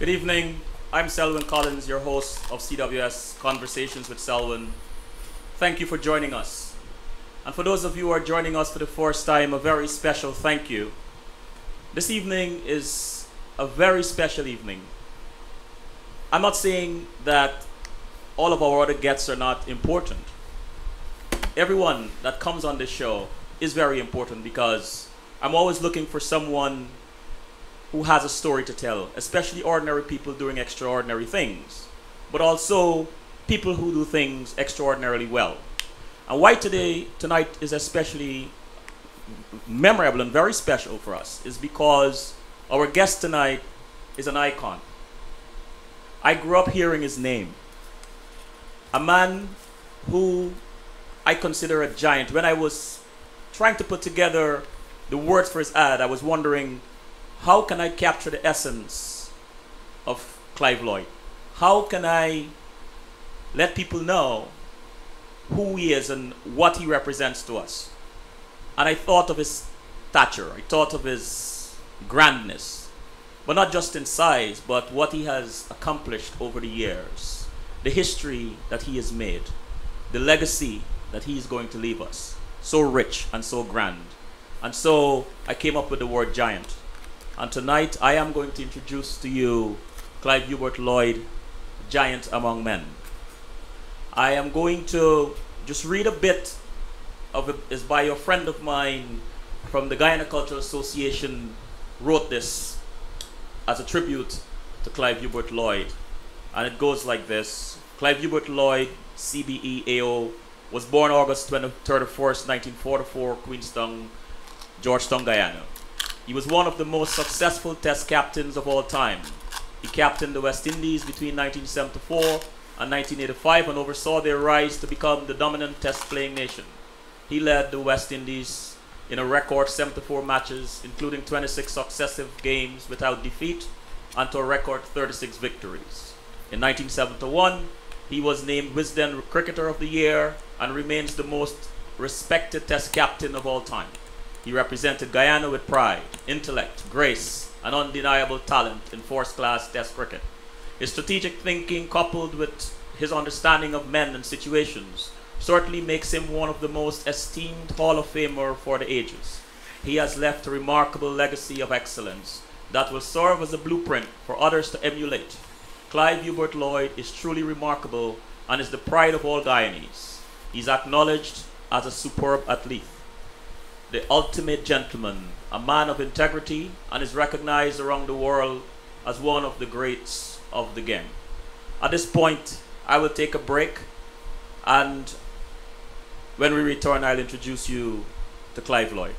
Good evening. I'm Selwyn Collins, your host of CWS Conversations with Selwyn. Thank you for joining us. And for those of you who are joining us for the first time, a very special thank you. This evening is a very special evening. I'm not saying that all of our other guests are not important. Everyone that comes on this show is very important because I'm always looking for someone who has a story to tell, especially ordinary people doing extraordinary things, but also people who do things extraordinarily well. And why tonight is especially memorable and very special for us is because our guest tonight is an icon. I grew up hearing his name. A man who I consider a giant. When I was trying to put together the words for his ad, I was wondering, how can I capture the essence of Clive Lloyd? How can I let people know who he is and what he represents to us? And I thought of his stature. I thought of his grandness. But not just in size, but what he has accomplished over the years. The history that he has made. The legacy that he is going to leave us. So rich and so grand. And so I came up with the word giant. And tonight I am going to introduce to you Clive Hubert Lloyd, Giant Among Men. I am going to just read a bit of it. It's by a friend of mine from the Guyana Cultural Association, wrote this as a tribute to Clive Hubert Lloyd. And it goes like this. Clive Hubert Lloyd, CBE-AO, was born August 31st, 1944, Queenstown, Georgetown, Guyana. He was one of the most successful test captains of all time. He captained the West Indies between 1974 and 1985 and oversaw their rise to become the dominant test-playing nation. He led the West Indies in a record 74 matches, including 26 successive games without defeat, and to a record 36 victories. In 1971, he was named Wisden Cricketer of the Year and remains the most respected test captain of all time. He represented Guyana with pride, intellect, grace, and undeniable talent in first-class test cricket. His strategic thinking, coupled with his understanding of men and situations, certainly makes him one of the most esteemed Hall of Famer for the ages. He has left a remarkable legacy of excellence that will serve as a blueprint for others to emulate. Clive Hubert Lloyd is truly remarkable and is the pride of all Guyanese. He's acknowledged as a superb athlete, the ultimate gentleman, a man of integrity, and is recognized around the world as one of the greats of the game. At this point, I will take a break, and when we return, I'll introduce you to Clive Lloyd.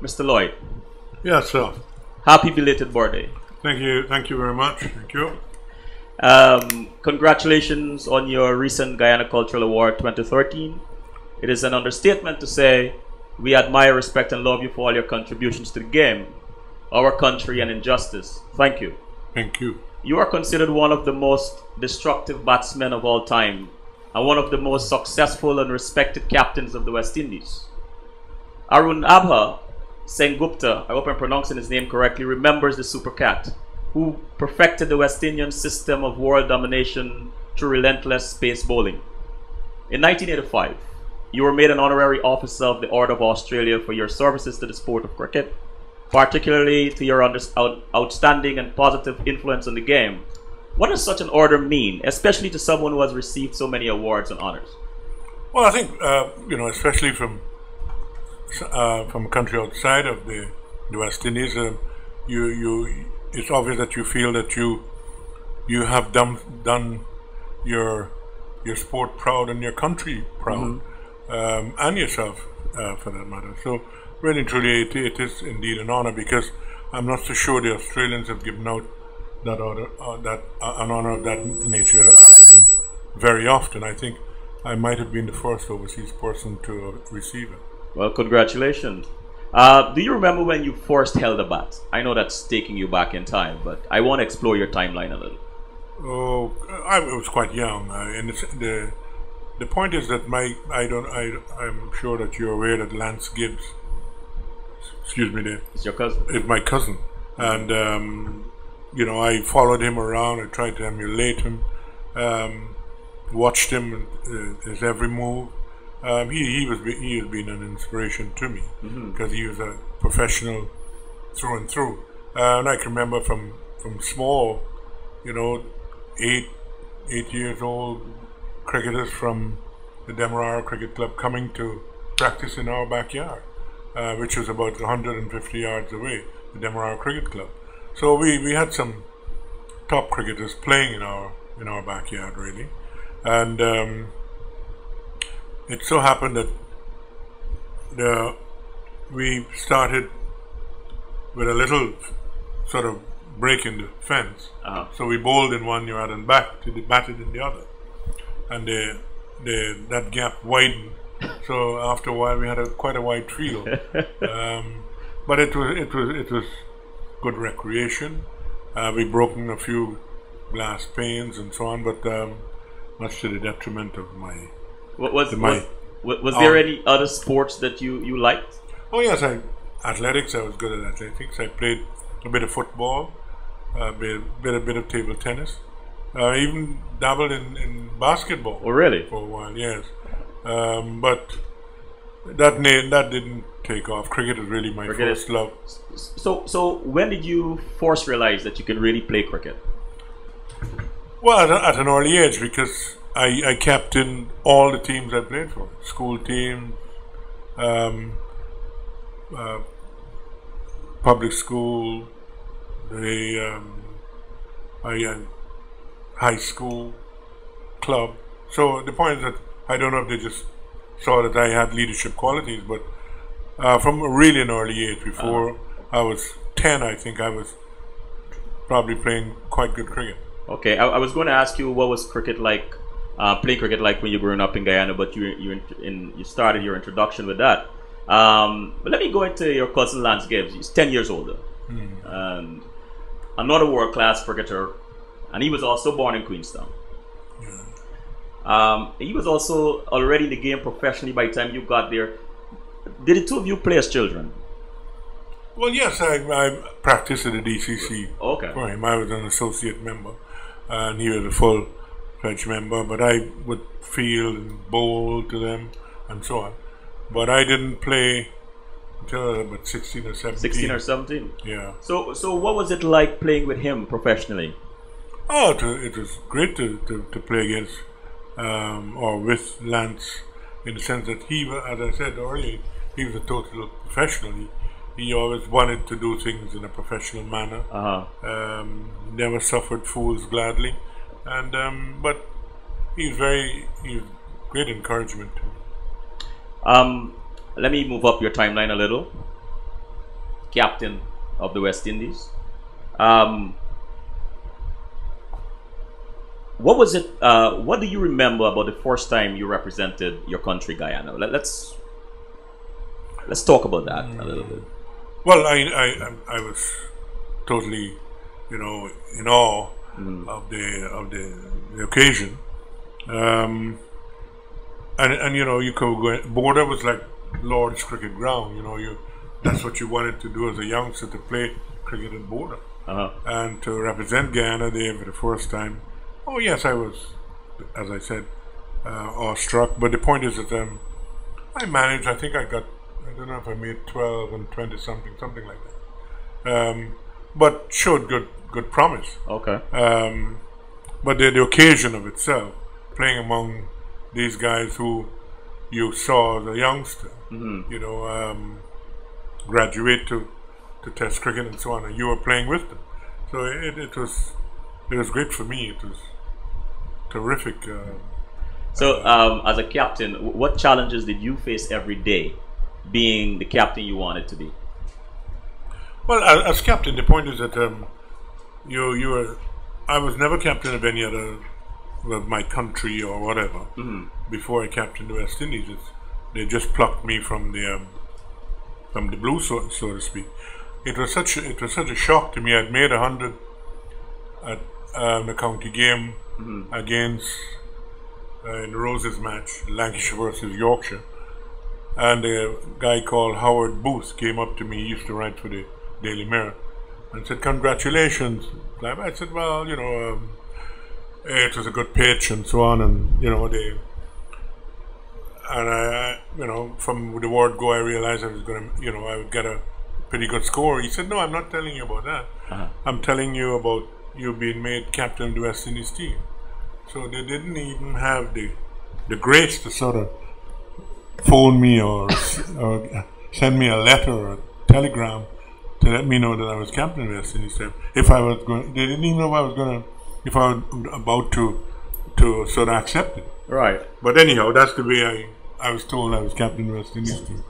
Mr. Lloyd. Yes, sir. Happy belated birthday. Thank you very much. Thank you. Congratulations on your recent Guyana Cultural Award 2013. It is an understatement to say we admire, respect, and love you for all your contributions to the game, our country, and injustice. Thank you. Thank you. You are considered one of the most destructive batsmen of all time and one of the most successful and respected captains of the West Indies. Arun Abha Sengupta, I hope I'm pronouncing his name correctly, remembers the Super Cat, who perfected the West Indian system of world domination through relentless space bowling. In 1985, you were made an honorary officer of the Order of Australia for your services to the sport of cricket, particularly to your outstanding and positive influence on the game. What does such an order mean, especially to someone who has received so many awards and honors? Well, I think especially from a country outside of the West Indies, it's obvious that you feel that you have done your sport proud and your country proud, and yourself for that matter. So really and truly it is indeed an honor, because I'm not so sure the Australians have given out that order, an honor of that nature very often. I think I might have been the first overseas person to receive it. Well, congratulations. Do you remember when you first held a bat? I know that's taking you back in time, but I want to explore your timeline a little. Oh, I was quite young, and the point is that I'm sure that you're aware that Lance Gibbs, excuse me, it's your cousin. Is my cousin, and I followed him around. I tried to emulate him, watched him, his every move. He has been an inspiration to me, because he was a professional through and through. And I can remember from small, 8 years old, cricketers from the Demerara Cricket Club coming to practice in our backyard, which was about 150 yards away, the Demerara Cricket Club. So we had some top cricketers playing in our backyard, really, and it so happened that we started with a little sort of break in the fence. So we bowled in one yard and batted in the other, and that gap widened. So after a while, we had quite a wide field, but it was good recreation. We broken a few glass panes and so on, but much to the detriment of my. Was there any other sports that you liked? Oh yes, athletics. I was good at athletics. I played a bit of football, a bit of table tennis. Even dabbled in basketball. Oh really? For a while, yes. But that didn't take off. Cricket is really my first love. So when did you first realize that you can really play cricket? Well, at an early age, because I captained all the teams I played for. School teams, public school, high school, club. So the point is that I don't know if they just saw that I had leadership qualities, but from a really an early age, before I was 10, I think I was probably playing quite good cricket. Okay, I was going to ask you what was cricket like, playing cricket like when you were growing up in Guyana, but you started your introduction with that. But let me go into your cousin Lance Gibbs. He's 10 years older, and another world-class cricketer, and he was also born in Queenstown. He was also already in the game professionally by the time you got there. Did the two of you play as children? Well, yes, I practiced at the DCC. Okay. For him, I was an associate member, and he was a full-fledged member. But I would field and bowl to them, and so on. But I didn't play until about 16 or 17. 16 or 17. Yeah. So what was it like playing with him professionally? Oh, it was great to play against or with Lance, in the sense that he, as I said earlier, he was a total professional. He always wanted to do things in a professional manner. Never suffered fools gladly, and but he's great encouragement to me. Let me move up your timeline a little. captain of the West Indies. What was it? What do you remember about the first time you represented your country, Guyana? Let's talk about that a little bit. Well, I was totally, in awe of the occasion, and you could go. Border was like Lord's cricket ground. That's what you wanted to do as a youngster, to play cricket in Border, and to represent Guyana there for the first time. Oh yes, I was, as I said, awestruck. But the point is that I managed. I think I don't know if I made 12 and 20 something like that. But showed good promise. Okay. But the occasion of itself, playing among these guys who you saw as a youngster, graduate to Test cricket and so on, and you were playing with them. So it was great for me. It was terrific. As a captain, what challenges did you face every day, being the captain you wanted to be? Well, as captain, the point is that I was never captain of any other of my country or whatever. Before I captained the West Indies, they just plucked me from the blue, so to speak. It was such a shock to me. I'd made 100 at the county game against in the Roses match, Lancashire versus Yorkshire, and a guy called Howard Booth came up to me. He used to write for the Daily Mirror, and said, "Congratulations, Clive." I said, "Well, it was a good pitch and so on, and from the word go, I realized I was going to, I would get a pretty good score." He said, "No, I'm not telling you about that. I'm telling you about you being made captain of the West Indies team." So they didn't even have the grace to sort of phone me or send me a letter or a telegram to let me know that I was captain of the West Indies team. If I was going, they didn't even know if I was about to sort of accept it. Right. But anyhow, that's the way I was told I was captain of the West Indies team.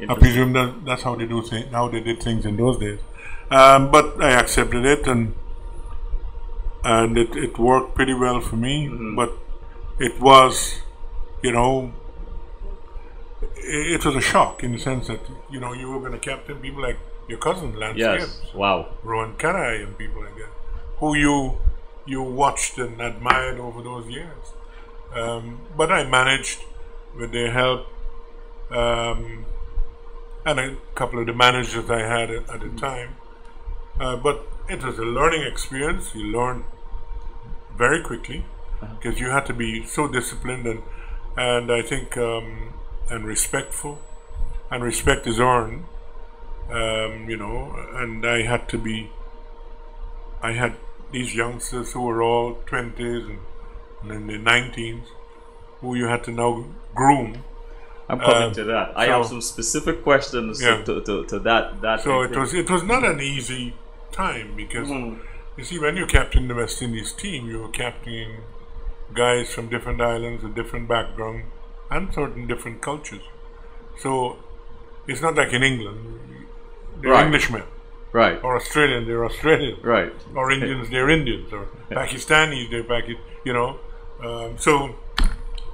I presume that's how they did things in those days. But I accepted it, and it worked pretty well for me. But it was, it was a shock in the sense that you were going to captain people like your cousin Lance Gibbs, Rowan Caray, and people like that, who you watched and admired over those years. But I managed with their help, and a couple of the managers I had at the time. But it was a learning experience. You learned very quickly because you had to be so disciplined and I think and respectful, and respect is earned. And I had these youngsters who were all 20s and in their 19s, who you had to now groom. I'm coming to that. I have some specific questions to that. So it was not an easy time because you see, when you captain the West Indies team, you were captaining guys from different islands with different background and certain different cultures. So it's not like in England, they're Englishmen. Right. Or Australian, they're Australian. Right. Or Indians, they're Indians. Or Pakistanis, they're Pakistan. So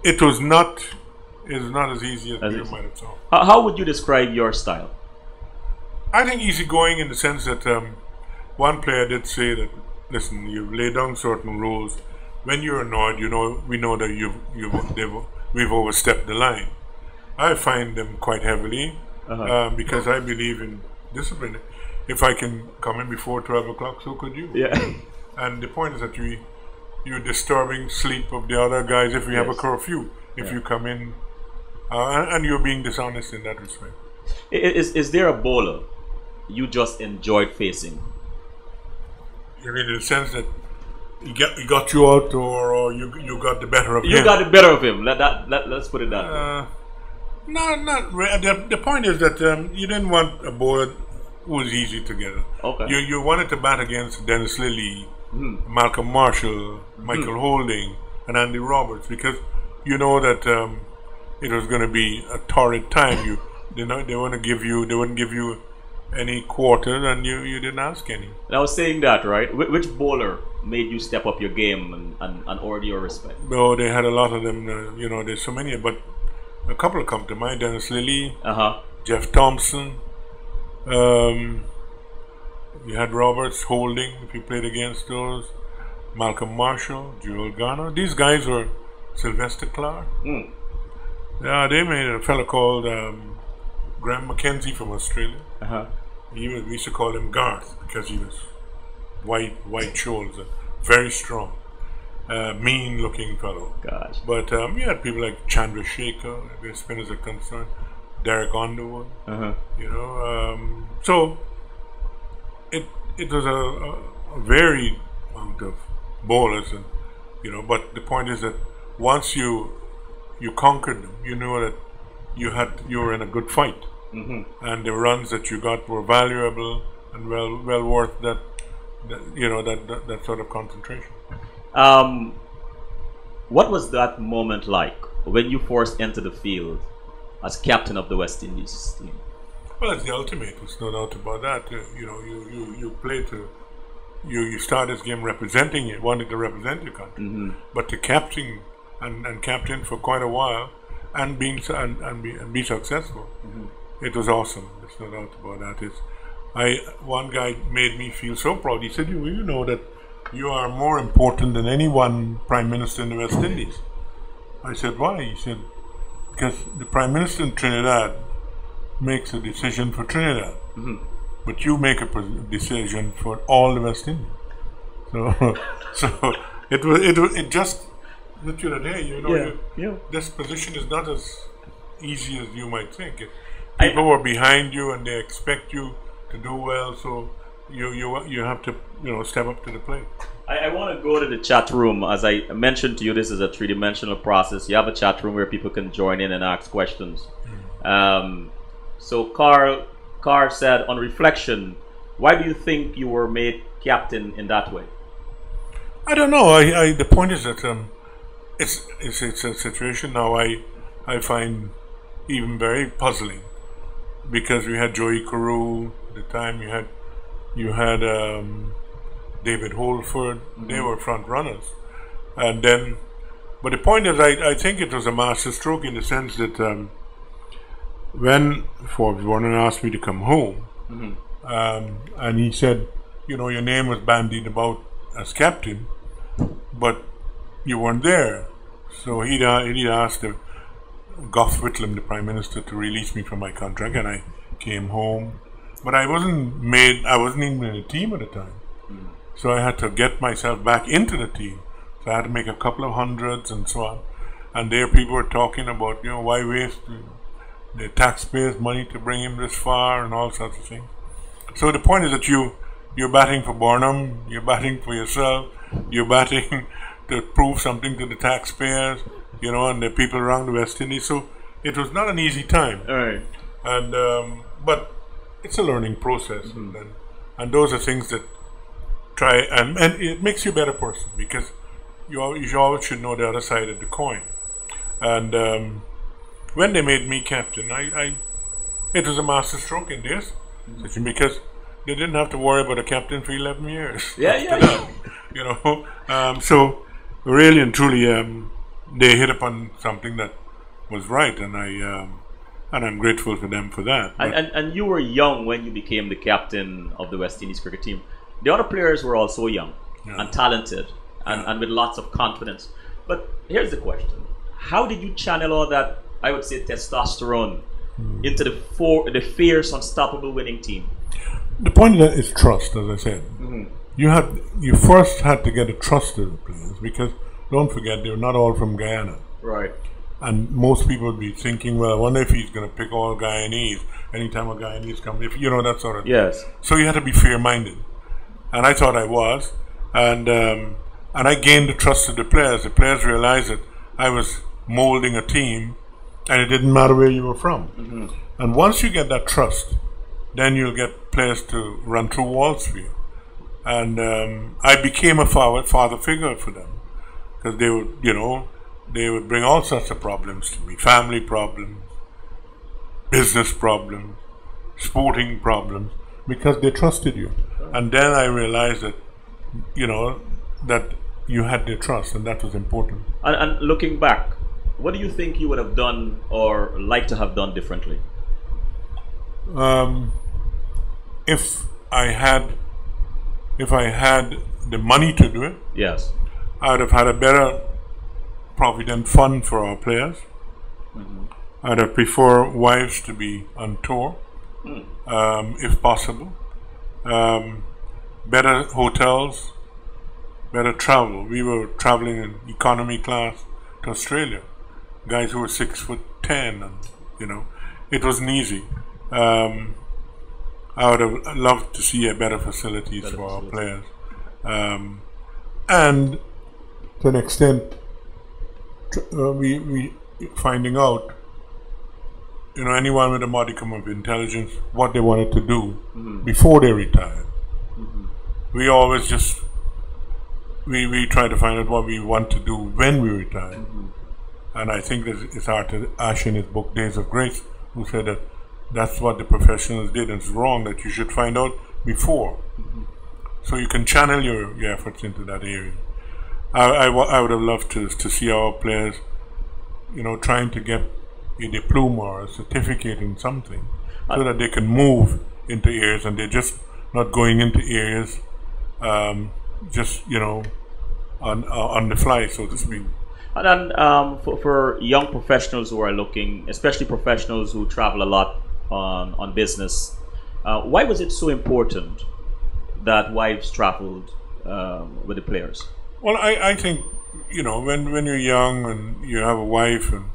it was not as easy as you might have thought. How would you describe your style? I think easygoing in the sense that one player did say that, listen, you lay down certain rules. When you're annoyed, we know that we've overstepped the line. I find them quite heavily because I believe in discipline. If I can come in before 12 o'clock, so could you. Yeah. And the point is that you're disturbing sleep of the other guys if we have a curfew. If you come in, and you're being dishonest in that respect. Is there a bowler you just enjoyed facing? You mean in the sense that he got you out, or you got the better of him? You got the better of him. Let's put it that way. No, not really. The point is that you didn't want a bowler who was easy to get. Okay. You wanted to bat against Dennis Lilly, Malcolm Marshall, Michael Holding, and Andy Roberts, because you know that it was going to be a torrid time. They wouldn't give you any quarter, and you didn't ask any. And I was saying that, right? Which bowler made you step up your game and earn your respect? No, they had a lot of them. You know, there's so many, but a couple come to mind. Dennis Lilly, Jeff Thompson. You had Roberts, Holding, if you played against those. Malcolm Marshall, Joel Garner. These guys were Sylvester Clark. Yeah, they made a fellow called Graham Mackenzie from Australia. We used to call him Garth because he was white shoulders, and very strong, mean looking fellow. Gosh. But we had people like Chandra Shekhar, where spinners are concerned, Derek Underwood. You know, so it was a varied amount of bowlers, and you know. But the point is that once you conquered them, you knew that you were in a good fight, and the runs that you got were valuable and well worth that sort of concentration. What was that moment like when you first entered the field as captain of the West Indies team? Well, it's the ultimate. There's no doubt about that. You know, you play to you start this game representing it, wanting to represent your country, but to captain and captain for quite a while and be successful, it was awesome. There's no doubt about that. One guy made me feel so proud. He said, "You know that you are more important than any one prime minister in the West Indies." I said, "Why?" He said, "Because the prime minister in Trinidad makes a decision for Trinidad, but you make a decision for all the West Indies." So it just that you that, hey, you know, this position is not as easy as you might think. People were behind you and they expect you to do well, so you have to step up to the plate. I want to go to the chat room. As I mentioned to you, this is a three-dimensional process. You have a chat room where people can join in and ask questions. So Carl said, on reflection, why do you think you were made captain in that way? I don't know. The point is that it's a situation now I find even very puzzling, because we had Joey Carew at the time. You had David Holford. They were front runners, and then. But the point is, I think it was a masterstroke in the sense that when Forbes Warner asked me to come home, and he said, you know, your name was bandied about as captain, but you weren't there. So he asked Gough Whitlam, the Prime Minister, to release me from my contract, and I came home. But I wasn't even in the team at the time. So I had to get myself back into the team. So I had to make a couple of hundreds and so on. And there people were talking about, you know, why waste the taxpayers' money to bring him this far and all sorts of things. So the point is that you're batting for Burnham, you're batting for yourself, you're batting to prove something to the taxpayers, you know, and the people around the West Indies. So it was not an easy time. All right. And but it's a learning process, and those are things that and it makes you a better person, because you always should know the other side of the coin. And when they made me captain, it was a masterstroke in this situation, because they didn't have to worry about a captain for 11 years. Yeah. You know, so really and truly, they hit upon something that was right, and I'm grateful for them for that. And you were young when you became the captain of the West Indies cricket team. The other players were also young and talented and with lots of confidence. But here's the question: how did you channel all that, I would say, testosterone into the fierce, unstoppable winning team? The point is trust, as I said. You first had to get a trust of the players, because don't forget, they're not all from Guyana. Right. And most people would be thinking, well, I wonder if he's going to pick all Guyanese anytime a Guyanese comes, if you know, that sort of thing. Yes. So you had to be fair-minded. And I thought I was. And I gained the trust of the players. The players realized that I was molding a team, and it didn't matter where you were from. And once you get that trust, then you'll get players to run through walls for you. And I became a father figure for them, because they would bring all sorts of problems to me: family problems, business problems, sporting problems. because they trusted you. And then I realized that, you know, that you had their trust, and that was important. And looking back, what do you think you would have done or like to have done differently? If I had the money to do it, yes, I would have had a better provident fund for our players. I'd have preferred wives to be on tour, if possible. Better hotels, better travel. We were traveling in economy class to Australia. Guys who were 6'10", and you know, it wasn't easy. I would have loved to see a better facilities for our players, and to an extent, we finding out, you know, anyone with a modicum of intelligence, what they wanted to do before they retired. We always just we try to find out what we want to do when we retire. And I think that it's Arthur Ashe in his book Days of Grace who said that that's what the professionals did, and it's wrong, that you should find out before, so you can channel your efforts into that area. I would have loved to see our players, you know, trying to get a diploma or a certificate in something, so that they can move into areas, and they're just not going into areas just, you know, on the fly, so to speak. And then for young professionals who are looking, especially professionals who travel a lot on business, why was it so important that wives traveled with the players? Well, I think, you know, when you're young and you have a wife, and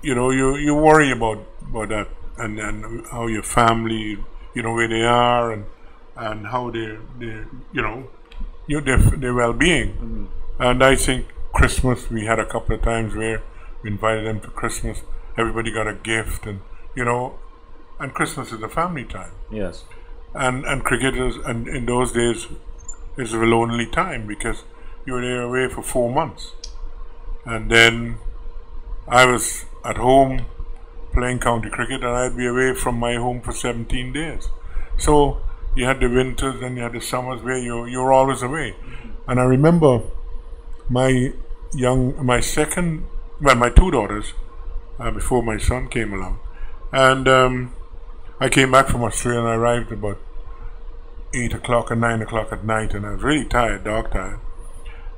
you know, you worry about that, and how your family, you know, where they are, and how they you know, their well-being. And I think Christmas, we had a couple of times where we invited them to Christmas. Everybody got a gift, and you know, and Christmas is a family time. Yes. And cricket is, and in those days, is a lonely time, because you were there away for 4 months, and then I was at home playing county cricket, and I'd be away from my home for 17 days. So you had the winters and you had the summers where you were always away. And I remember my two daughters, before my son came along, and I came back from Australia, and I arrived about 8 o'clock or 9 o'clock at night, and I was really tired, dog tired.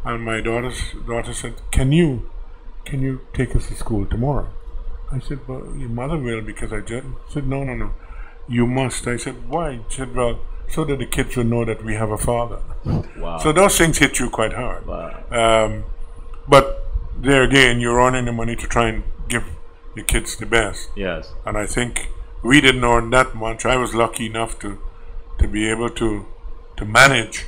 And my daughter said, "Can you take us to school tomorrow?" I said, "Well, your mother will," because I just said, "No, you must." I said, "Why?" She said, "Well, so that the kids will know that we have a father." Wow. So those things hit you quite hard. Wow. But there again, you're earning the money to try and give the kids the best. Yes. And I think we didn't earn that much. I was lucky enough to be able to manage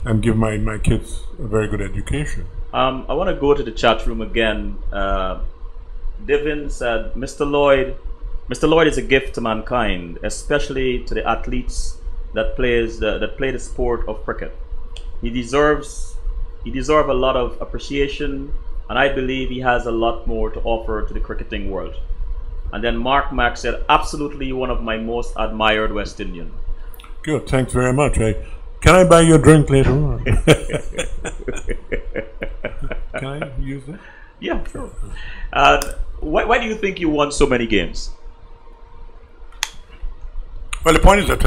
and give my kids a very good education. I want to go to the chat room again. Divin said, Mr. Lloyd is a gift to mankind, especially to the athletes that play the sport of cricket. He deserves a lot of appreciation, and I believe he has a lot more to offer to the cricketing world. And then Mark Mack said, absolutely one of my most admired West Indian. Good, thanks very much. Can I buy you a drink later on? Can I use it? Yeah, sure. Why do you think you won so many games? Well, the point is that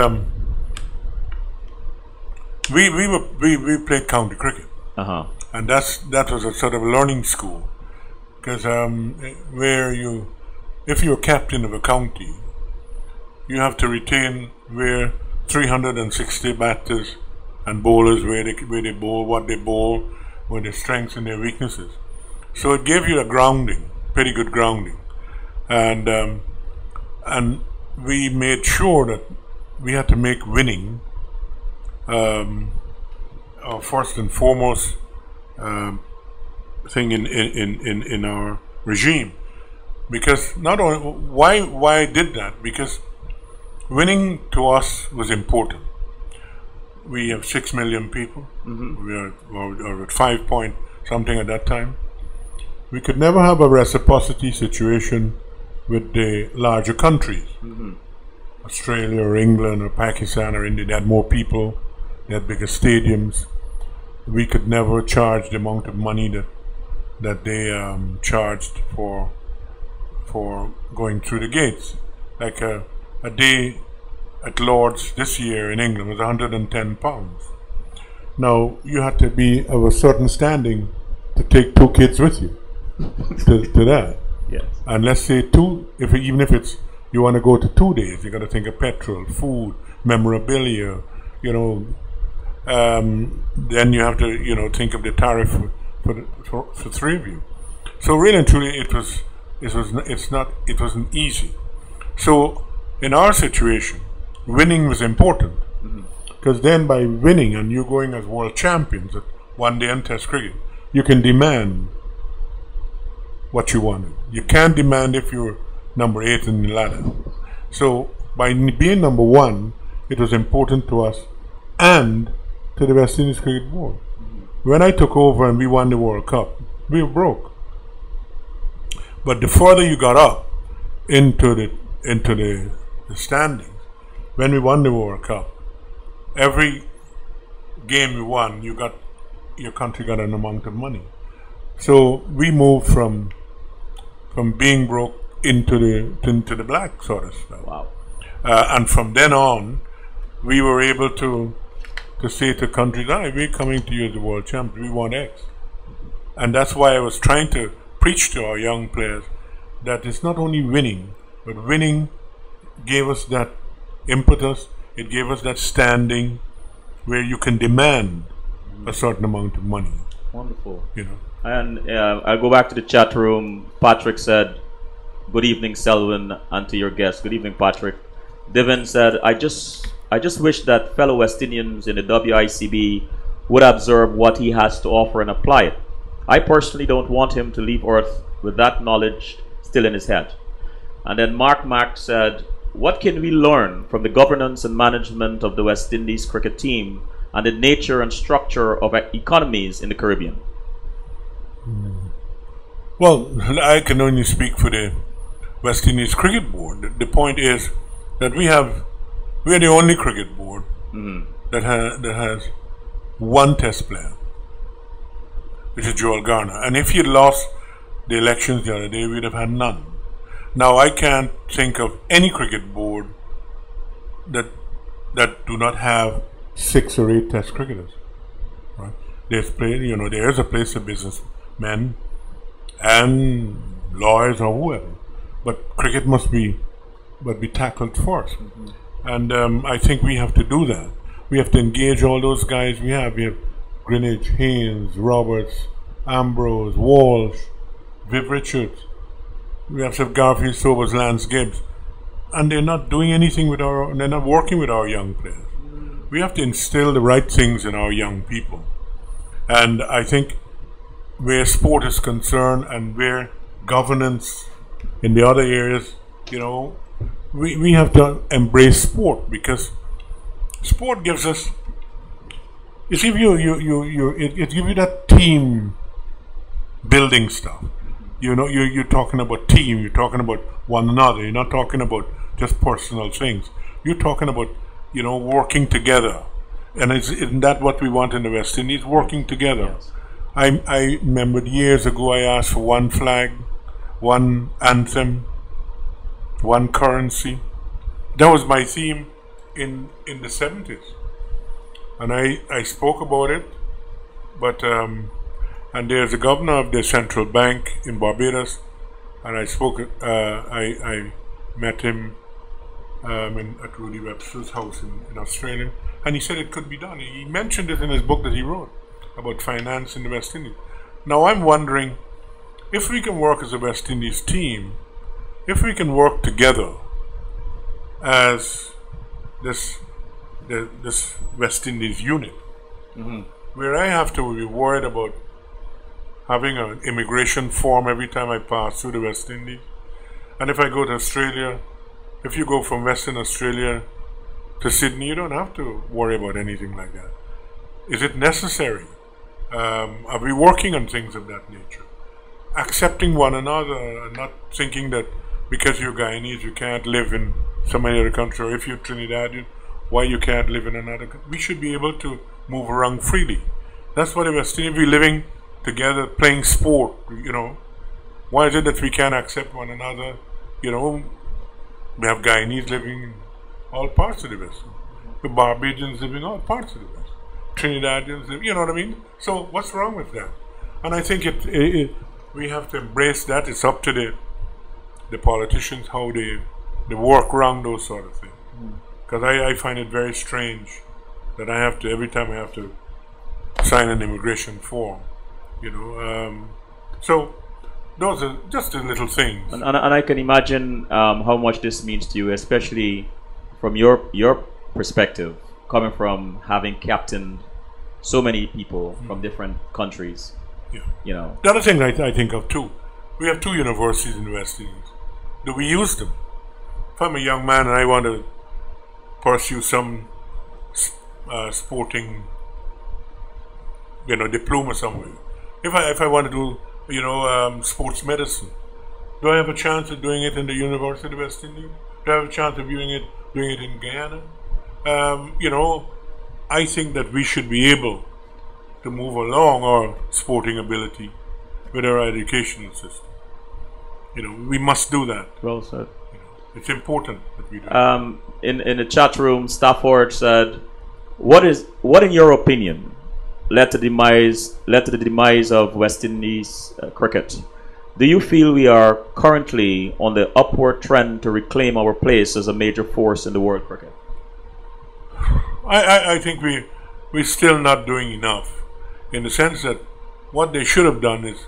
we played county cricket, and that was a sort of learning school, because if you're captain of a county, you have to retain where 360 batters and bowlers, where they bowl, what they bowl, what their strengths and their weaknesses. So it gave you a grounding, pretty good grounding, and we made sure that we had to make winning our first and foremost thing in our regime. Because not only why I did that, because winning to us was important. We have 6 million people. We are at 5 point something at that time. We could never have a reciprocity situation with the larger countries. Australia or England or Pakistan or India. They had more people, they had bigger stadiums. We could never charge the amount of money that they charged for going through the gates. Like a day at Lord's this year in England was £110. Now you had to be of a certain standing to take 2 kids with you to that. Yes. And let's say even if it's you want to go to 2 days, you got to think of petrol, food, memorabilia, then you have to think of the tariff for 3 of you. So really and truly, it wasn't easy. So in our situation, winning was important, because then by winning and you going as world champions at one day and Test cricket, you can demand what you wanted. You can't demand if you're number 8 in the ladder. So by being number 1, it was important to us and to the West Indies Cricket Board. When I took over and we won the World Cup, we were broke. But the further you got up into the standings, when we won the World Cup, every game we won, your country got an amount of money. So we moved from being broke into the black sort of stuff. Wow. And from then on, we were able to say to countries, we're coming to you as the world champion, we want X. And that's why I was trying to preach to our young players that it's not only winning, but winning gave us that impetus, it gave us that standing where you can demand a certain amount of money. Wonderful. And I'll go back to the chat room. Patrick said, "Good evening, Selwyn, and to your guest." Good evening, Patrick. Divin said, I just wish that fellow West Indians in the WICB would observe what he has to offer and apply it. I personally don't want him to leave Earth with that knowledge still in his head." And then Mark Mack said, "What can we learn from the governance and management of the West Indies cricket team and the nature and structure of economies in the Caribbean?" Well, I can only speak for the West Indies Cricket Board. The point is that we are the only cricket board that has 1 Test player, which is Joel Garner. And if he had lost the elections the other day, we'd have had none. Now, I can't think of any cricket board that do not have 6 or 8 Test cricketers. Right? There's a place for businessmen and lawyers or whoever, but cricket must be tackled first. And I think we have to do that. We have to engage all those guys we have. We have Greenwich, Haynes, Roberts, Ambrose, Walsh, Viv Richards. We have Sir Garfield Sobers, Lance Gibbs. And they're not doing anything they're not working with our young players. We have to instill the right things in our young people. And I think where sport is concerned and where governance in the other areas, we have to embrace sport, because sport gives us, it gives you that team building stuff. You're talking about team, you're talking about one another, you're not talking about just personal things. You're talking about, working together. And isn't that what we want in the West Indies? Working together. Yes. I remember years ago I asked for 1 flag, 1 anthem, 1 currency. That was my theme in the 70s. And I spoke about it, but and there's a governor of the central bank in Barbados, and I met him at Rudy Webster's house in Australia, and he said it could be done. He mentioned it in his book that he wrote about finance in the West Indies. Now I'm wondering if we can work as a West Indies team, if we can work together as this West Indies unit, where I have to be worried about having an immigration form every time I pass through the West Indies. And if I go to Australia, if you go from Western Australia to Sydney, you don't have to worry about anything like that. Is it necessary? Are we working on things of that nature? Accepting one another and not thinking that because you're Guyanese you can't live in so many other countries, or if you're Trinidadian, why you can't live in another country. We should be able to move around freely. That's what the West Indians, we're living together, playing sport, you know. Why is it that we can't accept one another? You know, we have Guyanese living in all parts of the West. The Barbadians living in all parts of the West. Trinidadians live, you know what I mean? So what's wrong with that? And I think we have to embrace that. It's up to the politicians how they work around those sort of things. Because I find it very strange that I have to, every time I have to sign an immigration form, you know. So those are just the little things. And I can imagine how much this means to you, especially from your perspective, coming from having captained so many people from different countries. Yeah. You know. The other thing I think of too, we have 2 universities in the West Indies. Do we use them? If I'm a young man and I want to pursue some sporting, you know, diploma somewhere, if I want to do, you know, sports medicine, do I have a chance of doing it in the University of the West Indies? Do I have a chance of doing it in Guyana? You know, I think that we should be able to move along our sporting ability with our educational system. You know, we must do that. Well said. You know, it's important that we do. In the chat room, Stafford said, "What in your opinion led to the demise of West Indies cricket? Do you feel we are currently on the upward trend to reclaim our place as a major force in the world cricket?" I think we're still not doing enough, in the sense that what they should have done is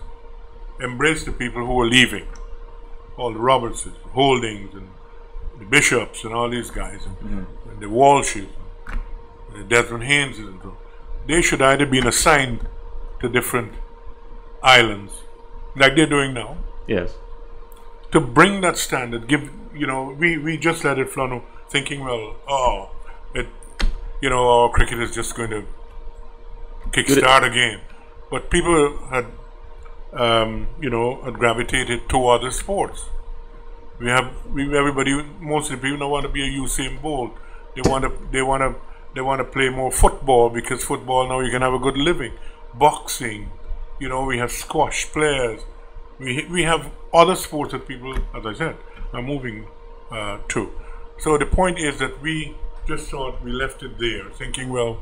embrace the people who are leaving, all the Robertses, Holdings, and the Bishops, and all these guys, and the Walshes, and the Desmond Hayneses, and so. They should either be assigned to different islands, like they're doing now. Yes. To bring that standard, give, you know, we just let it flow, thinking, well, you know, our cricket is just going to kickstart again. But people had, you know, had gravitated to other sports. Everybody, most of the people don't want to be a Usain Bolt. They want to play more football, because football now you can have a good living. Boxing, you know, we have squash players. We have other sports that people, as I said, are moving to. So the point is that we just thought we left it there, thinking, well,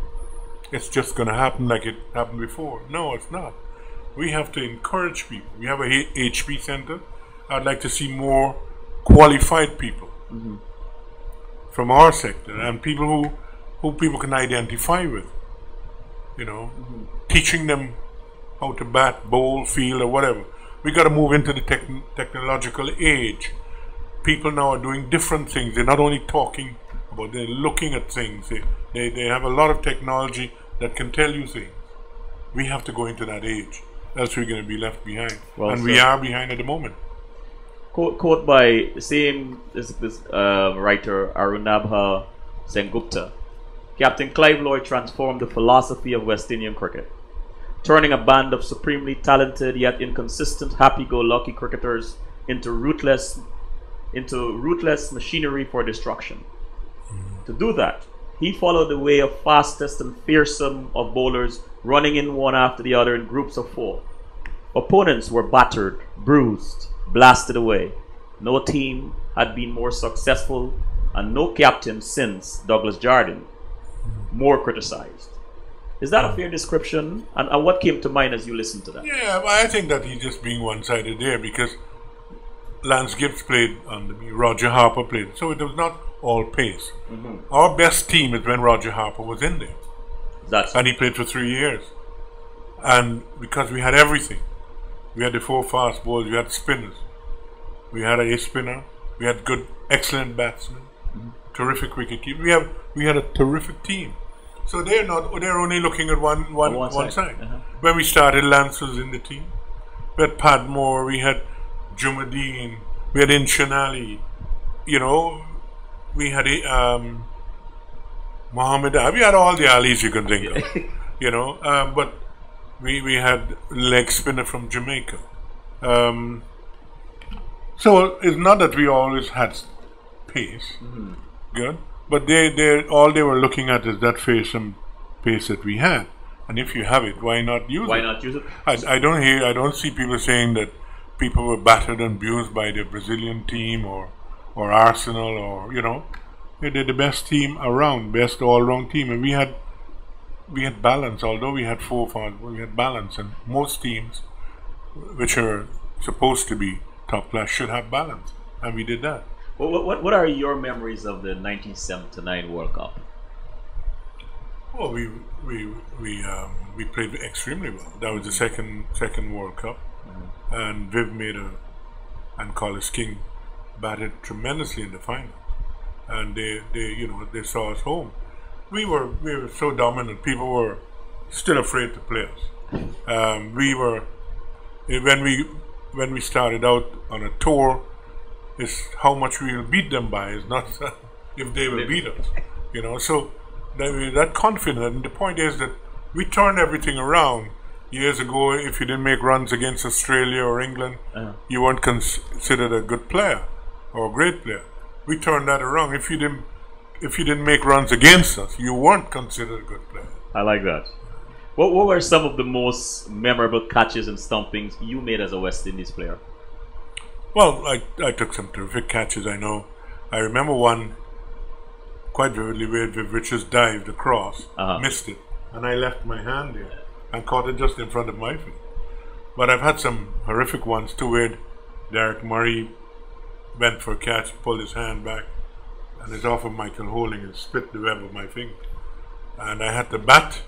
it's just going to happen like it happened before. No, it's not. We have to encourage people. We have a HP center. I'd like to see more qualified people from our sector, and people who people can identify with. You know, teaching them how to bat, bowl, field, or whatever. We got to move into the technological age. People now are doing different things. They're not only talking about, they're looking at things. They have a lot of technology that can tell you things. We have to go into that age, else we're going to be left behind. Well, and we are behind at the moment. Quote by the same this writer, Arunabha Sengupta. Captain Clive Lloyd transformed the philosophy of West Indian cricket, turning a band of supremely talented yet inconsistent, happy-go-lucky cricketers into ruthless machinery for destruction. To do that, he followed the way of fastest and fearsome of bowlers, running in one after the other in groups of 4. Opponents were battered, bruised, blasted away. No team had been more successful, and no captain since Douglas Jardine more criticized. Is that a fair description? And what came to mind as you listened to that? Yeah, well, I think that he's just being one-sided there, because Lance Gibbs played under me, Roger Harper played, so it was not all pace. Our best team is when Roger Harper was in there. And he played for 3 years. And because we had everything. We had the 4 fast bowls, we had spinners. We had a spinner, we had good, excellent batsmen, terrific wicket keeper. We had a terrific team. So they're only looking at one side. When we started, Lance was in the team. We had Padmore, we had Jumadeen, we had Inshan Ali, you know, we had Muhammad Ali, we had all the Alis you can think of, you know, but we had leg spinner from Jamaica. So it's not that we always had pace. Good. But all they were looking at is that pace that we had. And if you have it, why not use it? Why not use it? I don't see people saying that people were battered and abused by the Brazilian team or Arsenal or, you know. They're the best team around, best all-round team. And we had balance. Although we had 4 forwards, we had balance. And most teams, which are supposed to be top class, should have balance. And we did that. What are your memories of the 1979 World Cup? Well, we played extremely well. That was the second World Cup, and Viv and Collis King batted tremendously in the final, and they saw us home. We were so dominant. People were still afraid to play us. We were when we started out on a tour. It's how much we will beat them by. It's not if they will beat us, you know. So that confident. And the point is that we turned everything around. Years ago, if you didn't make runs against Australia or England, you weren't considered a good player or a great player. We turned that around. If you didn't make runs against us, you weren't considered a good player. I like that. What were some of the most memorable catches and stumpings you made as a West Indies player? Well, I took some terrific catches, I know. I remember one quite vividly where Viv Richards dived across, missed it, and I left my hand there and caught it just in front of my feet. But I've had some horrific ones too, where Derek Murray went for a catch, pulled his hand back, and it's off of Michael Holding and split the web of my finger. And I had to bat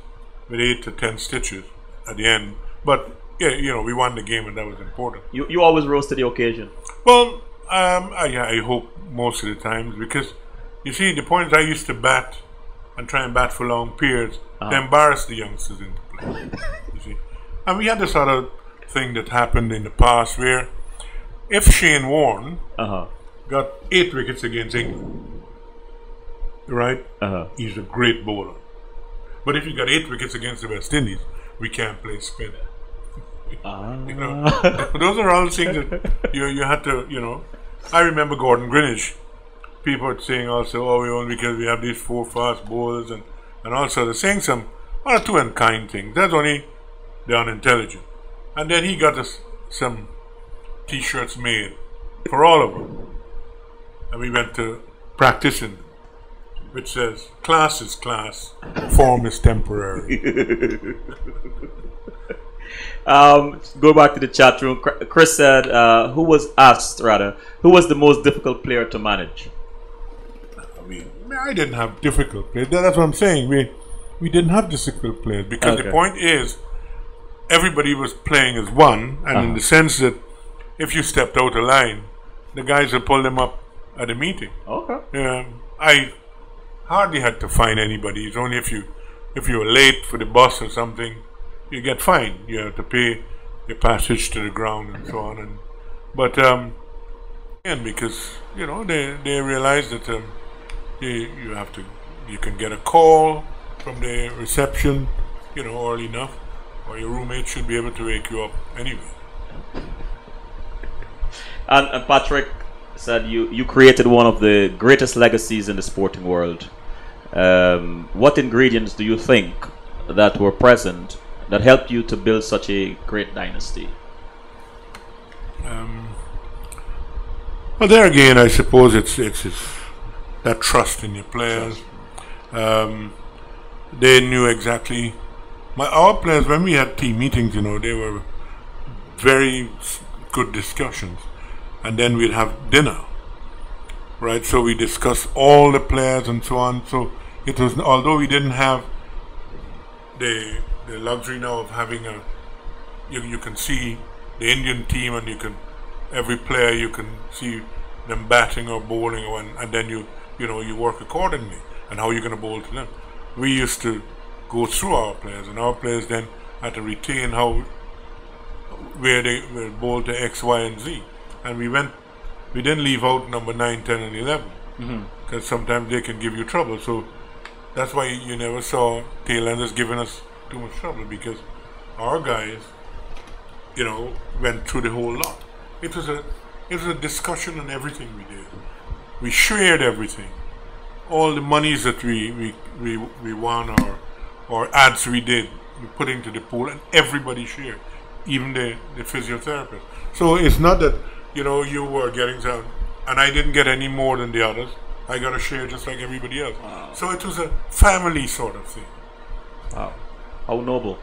with 8 to 10 stitches at the end. But yeah, you know, we won the game, and that was important. You always rose to the occasion. Well, I hope most of the times, because you see, the point is I used to bat and try and bat for long periods to embarrass the youngsters into play. You see, and we had this other thing that happened in the past where if Shane Warne got 8 wickets against England, right? He's a great bowler. But if you got 8 wickets against the West Indies, we can't play spin. You know, those are all things that you had to, you know. I remember Gordon Greenwich. People are saying also, oh, we only because we have these 4 fast bowlers, and also they're saying some 1 or 2 unkind things. That's only the unintelligent. And then he got us some T-shirts made for all of them, and we went to practice in them, which says, class is class, form is temporary. Go back to the chat room. Chris said, who was the most difficult player to manage? I didn't have difficult players. That's what I'm saying. We didn't have difficult players because the point is everybody was playing as one, and in the sense that if you stepped out of line, the guys would pull them up at a meeting. Okay. I hardly had to fine anybody. It's only if you were late for the bus or something, you get fined. You have to pay your passage to the ground and so on. But and because you know they realize that you can get a call from the reception, you know, early enough, or your roommate should be able to wake you up anyway. And Patrick said you created one of the greatest legacies in the sporting world. What ingredients do you think that were present that helped you to build such a great dynasty? Well, there again, I suppose it's that trust in your players. They knew exactly. Our players, when we had team meetings, you know, they were very good discussions, and then we'd have dinner, right? So we discussed all the players and so on. So it was, although we didn't have the luxury now of having you can see the Indian team, and every player you can see them batting or bowling, and then you work accordingly and how you're going to bowl to them. We used to go through our players, and our players then had to retain where they were bowled to X, Y, and Z, and we didn't leave out number 9, 10, and 11 because sometimes they can give you trouble. So that's why you never saw tailenders giving us too much trouble, because our guys, you know, went through the whole lot. It was a discussion on everything we did, we shared everything. All the monies that we won or ads we did, we put into the pool, and everybody shared, even the physiotherapist. So it's not that, you know, you were getting some, and I didn't get any more than the others. I got a share just like everybody else. Wow. So it was a family sort of thing. Wow, how noble.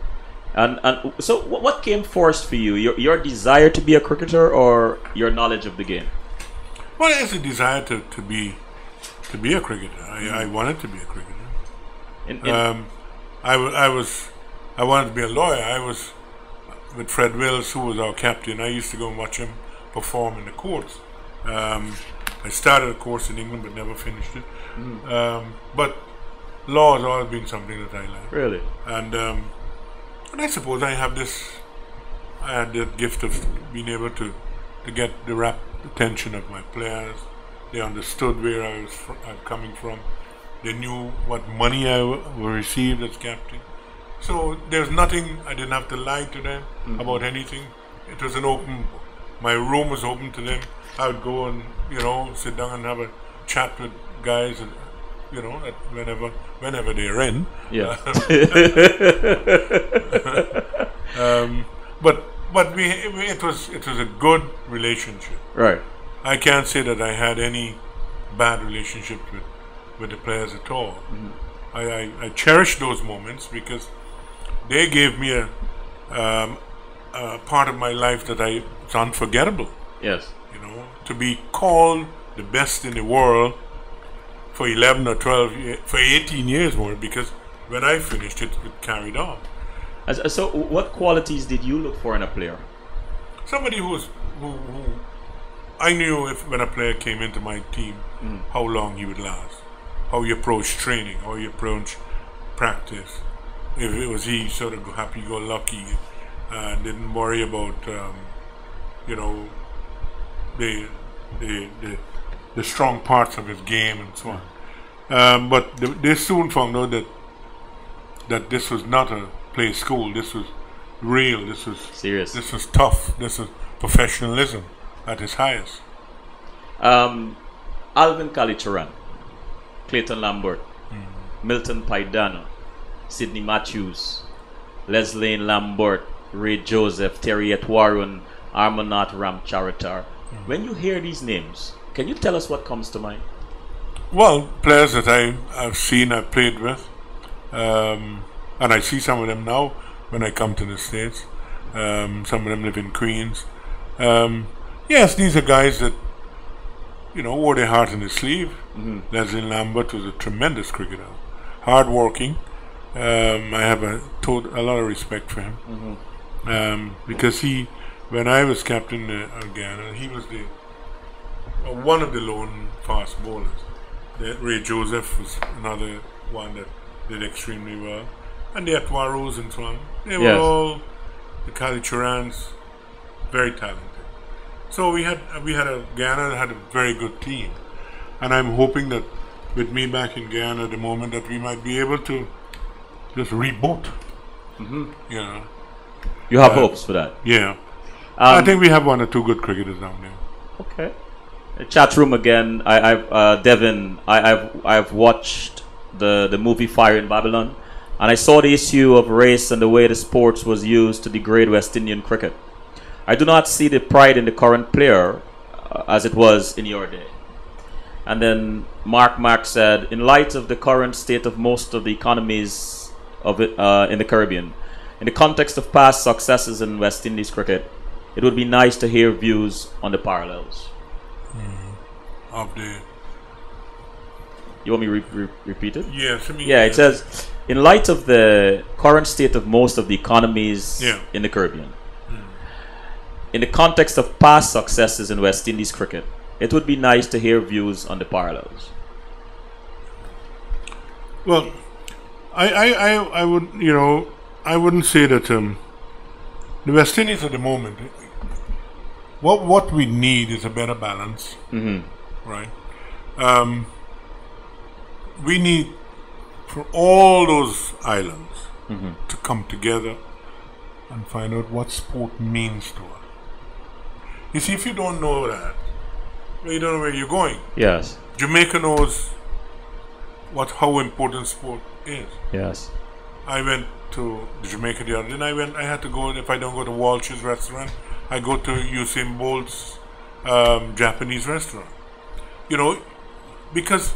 And so what came first for you? Your desire to be a cricketer or your knowledge of the game? Well, it's a desire to be a cricketer. I wanted to be a cricketer. I wanted to be a lawyer. I was with Fred Wills, who was our captain. I used to go and watch him perform in the courts. I started a course in England but never finished it. But law has always been something that I like. Really? And I suppose I had the gift of being able to get the rapt attention of my players. They understood where I'm coming from. They knew what money I received as captain. So there's nothing, I didn't have to lie to them about anything. It was an open book. My room was open to them. I would go and, you know, sit down and have a chat with guys, and, you know, whenever they're in. Yeah. But it was a good relationship. Right. I can't say that I had any bad relationship with the players at all. I cherish those moments because they gave me a part of my life that it's unforgettable. Yes. You know, to be called the best in the world for 11 or 12, for 18 years more, because when I finished it carried on. So what qualities did you look for in a player? Somebody who I knew when a player came into my team, how long he would last, how you approach training, how you approach practice. If it was he sort of happy-go-lucky, didn't worry about, you know, the strong parts of his game and so on. But they soon found out that this was not a play school. This was real. This was serious. This was tough. This was professionalism at its highest. Alvin Kalicharan, Clayton Lambert, Milton Paidano, Sidney Matthews, Leslie Lambert, Ray Joseph, Terry Etwarun, Armanath Ramcharitar. When you hear these names, can you tell us what comes to mind? Well, players that I've seen, I've played with, and I see some of them now when I come to the States. Some of them live in Queens. Yes, these are guys that, you know, wore their heart in their sleeve. Leslie Lambert was a tremendous cricketer, hard-working. I have a lot of respect for him because when I was captain of Ghana, he was one of the lone fast bowlers. Ray Joseph was another one that did extremely well, and the Atwarus and so on. They were all the Kalicharans, very talented. So we had Ghana that had a very good team, and I'm hoping that with me back in Ghana at the moment that we might be able to just reboot. You know, you have hopes for that. Yeah, I think we have one or two good cricketers down there. Okay. Chat room again. Devin. I've watched the movie Fire in Babylon, and I saw the issue of race and the way the sports was used to degrade West Indian cricket. I do not see the pride in the current player as it was in your day. And then Mark said, in light of the current state of most of the economies of it in the Caribbean, in the context of past successes in West Indies cricket, it would be nice to hear views on the parallels. You want me to repeat it? Yes. It says, in light of the current state of most of the economies in the Caribbean, in the context of past successes in West Indies cricket, it would be nice to hear views on the parallels. Well, I would, you know, I wouldn't say that the West Indies at the moment, what we need is a better balance, right? We need for all those islands to come together and find out what sport means to us. You see, if you don't know that, but you don't know where you're going. Yes. Jamaica knows how important sport is. Yes. I went to Jamaica the other day, and I had to go, if I don't go to Walsh's restaurant, I go to Usain Bolt's Japanese restaurant. You know, because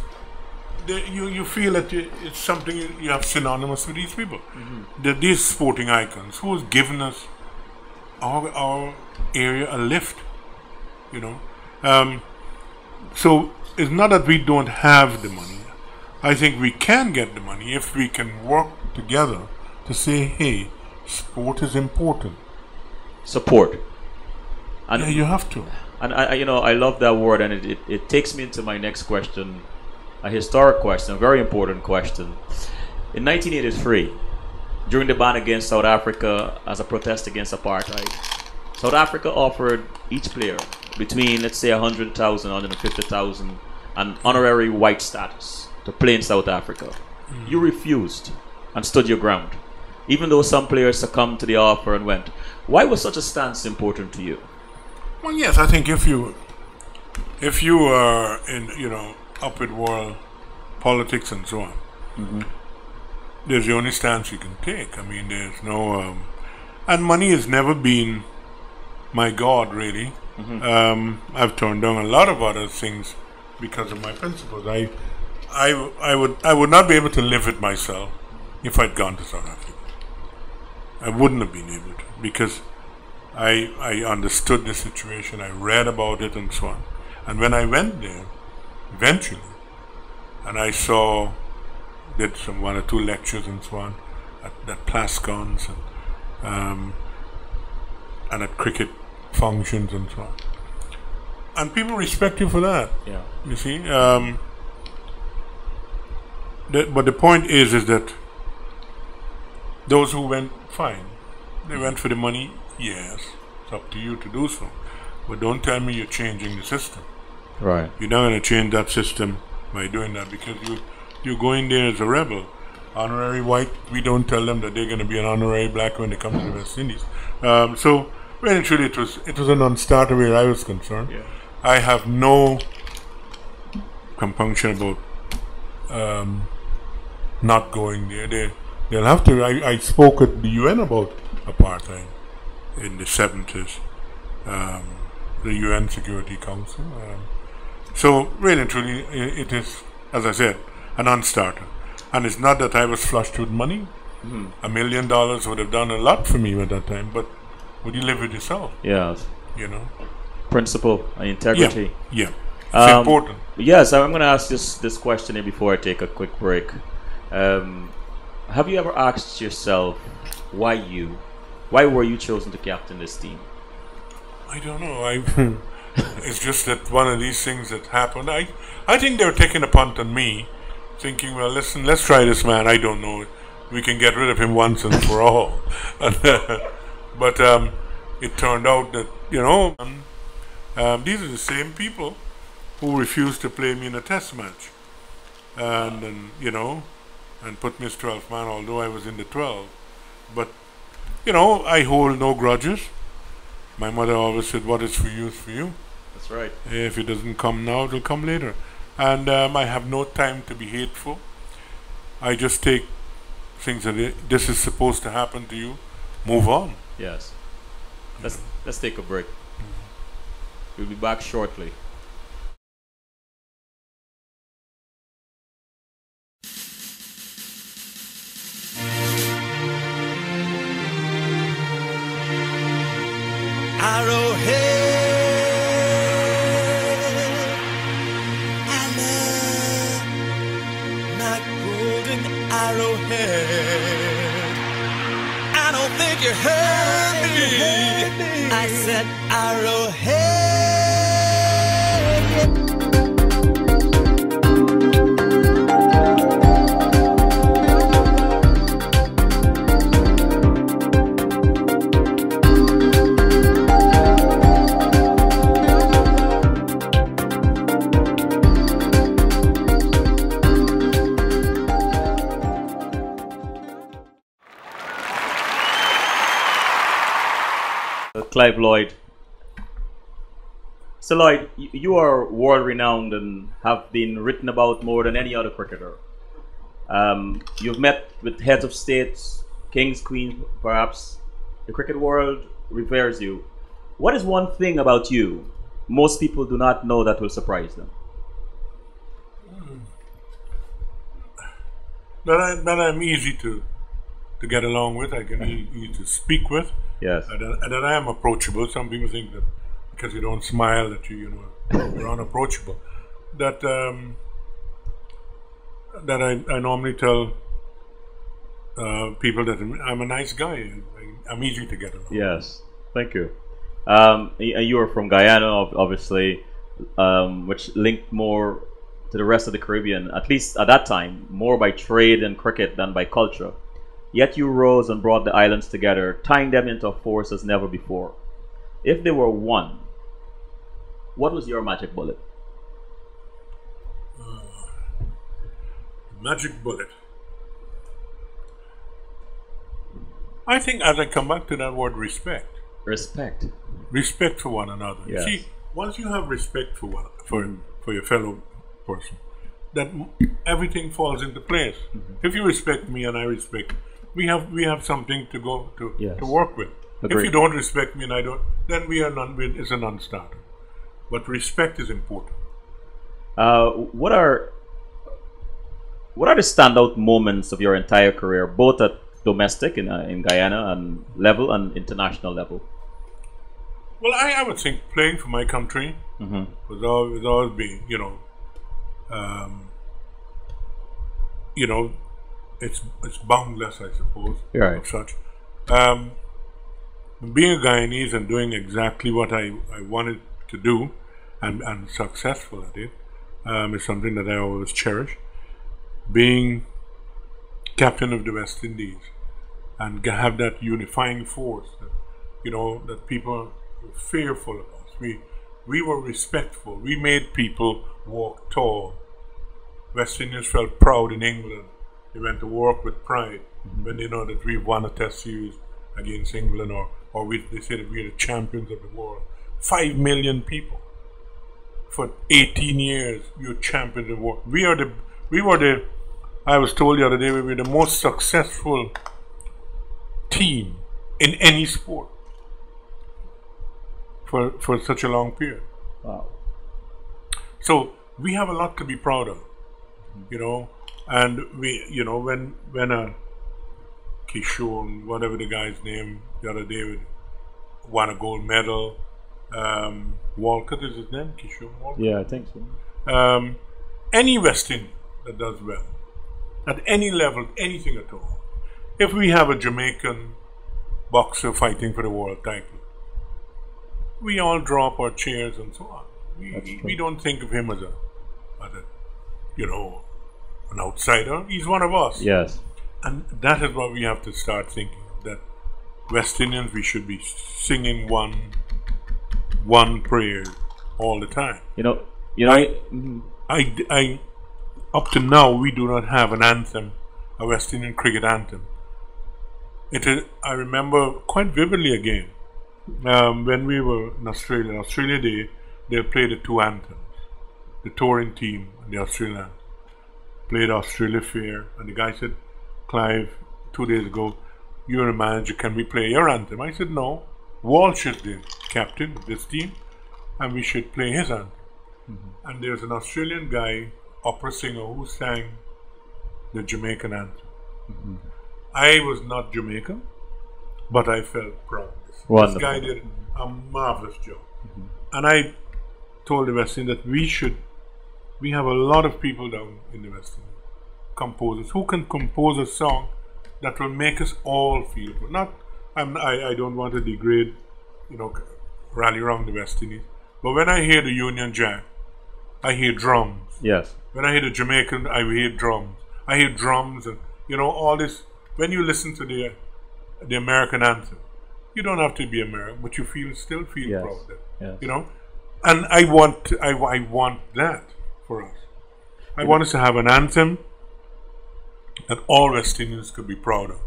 you feel that it's something you have synonymous with these people. These sporting icons who has given us our area a lift, you know. So it's not that we don't have the money. I think we can get the money if we can work together to say, hey, sport is important. Support. And yeah, you have to. And I love that word, and it takes me into my next question, a historic question, a very important question. In 1983, during the ban against South Africa as a protest against apartheid, South Africa offered each player between, let's say, 100,000, 150,000, an honorary white status to play in South Africa. You refused and stood your ground, even though some players succumbed to the offer and went. Why was such a stance important to you? Well, yes, I think if you are in, up with world politics and so on, there's the only stance you can take. I mean, there's no, and money has never been my God, really. I've turned down a lot of other things because of my principles. I would not be able to live with myself if I'd gone to South Africa. I wouldn't have been able to, because I understood the situation, I read about it and so on. And when I went there, eventually, and I did one or two lectures and so on at Plascons and at cricket functions and so on. And people respect you for that. Yeah. You see? But the point is that those who went, fine. They went for the money, yes. It's up to you to do so. But don't tell me you're changing the system. Right. You're not going to change that system by doing that, because you're going there as a rebel. Honorary white, we don't tell them that they're going to be an honorary black when they come to the West Indies. So, really, truly, it was a non-starter where I was concerned. Yeah. I have no compunction about not going there. They'll have to. I spoke at the UN about apartheid in the 70s, the UN Security Council. So really and truly, it is, as I said, a non-starter. And it's not that I was flushed with money. $1 million would have done a lot for me at that time, but would you live with yourself? Yes. You know? Principle and integrity. Yeah. It's important. Yes, I'm going to ask this question here before I take a quick break. Have you ever asked yourself why were you chosen to captain this team? I don't know. It's just that one of these things that happened. I think they were taking a punt on me, thinking, well, listen, let's try this man. I don't know. We can get rid of him once and for all. But it turned out that, these are the same people who refused to play me in a test match. And put me as 12th man, although I was in the 12. But, I hold no grudges. My mother always said, what is for you is for you. That's right. If it doesn't come now, it'll come later. And I have no time to be hateful. I just take things that this is supposed to happen to you, move on. Yes. Let's take a break. We'll be back shortly. Arrowhead, I love my golden arrowhead. I don't think you heard me. I said arrowhead. Clive Lloyd, So Lloyd, you are world renowned and have been written about more than any other cricketer. You've met with heads of states, kings, queens, perhaps. The cricket world reveres you. What is one thing about you most people do not know that will surprise them? That I'm easy to get along with. I can easy to speak with. Yes. And that I am approachable. Some people think that because you don't smile that you're unapproachable. That I normally tell people that I'm a nice guy. I'm easy to get along. Yes, thank you. You are from Guyana, obviously, which linked more to the rest of the Caribbean, at least at that time, more by trade and cricket than by culture. Yet you rose and brought the islands together, tying them into a force as never before. If they were one, what was your magic bullet? Magic bullet. I think as I come back to that word respect. Respect. Respect for one another. Yes. See, once you have respect for your fellow person, that everything falls into place. If you respect me and I respect, we have something to go to to work with. Agreed. If you don't respect me and I don't, then it's a non-starter. But respect is important. What are the standout moments of your entire career, both at domestic in Guyana and level and international level? Well, I would think playing for my country was always been, it's boundless, I suppose, right. of such. Being a Guyanese and doing exactly what I wanted to do and successful at it is something that I always cherish. Being captain of the West Indies and have that unifying force that, that people were fearful of us. We were respectful. We made people walk tall. West Indians felt proud in England. They went to work with pride when they know that we've won a test series against England or they say that we're the champions of the world. 5 million people. For 18 years, you're champions of the world. We were the, I was told the other day, we were the most successful team in any sport for such a long period. Wow. So we have a lot to be proud of, and we, when a Kishore, whatever the guy's name, the other day won a gold medal. Walcott is his name, Kishore Walcott. Yeah, I think so. Any West Indian that does well, at any level, anything at all. If we have a Jamaican boxer fighting for the world title, we all drop our chairs and so on. We don't think of him as a an outsider. He's one of us. Yes. And that is what we have to start thinking of, that West Indians, we should be singing one prayer all the time. I up to now we do not have an anthem, a West Indian cricket anthem. I remember quite vividly again when we were in Australia they played the two anthems. The touring team and the Australian anthem played Australia Fair, and the guy said, Clive, 2 days ago, you're a manager, can we play your anthem? I said, no, Walsh is the captain of this team and we should play his anthem. And there's an Australian guy, opera singer, who sang the Jamaican anthem. I was not Jamaican, but I felt proud. This guy did a marvelous job. And I told the West Indies that we have a lot of people down in the West Indies, composers, who can compose a song that will make us all feel good. I don't want to degrade, rally around the West Indies, but when I hear the Union Jack, I hear drums. Yes. When I hear the Jamaican, I hear drums. I hear drums and all this. When you listen to the American anthem, you don't have to be American, but you still feel proud of it. Yes. And I want that for us. I want us to have an anthem that all West Indians could be proud of.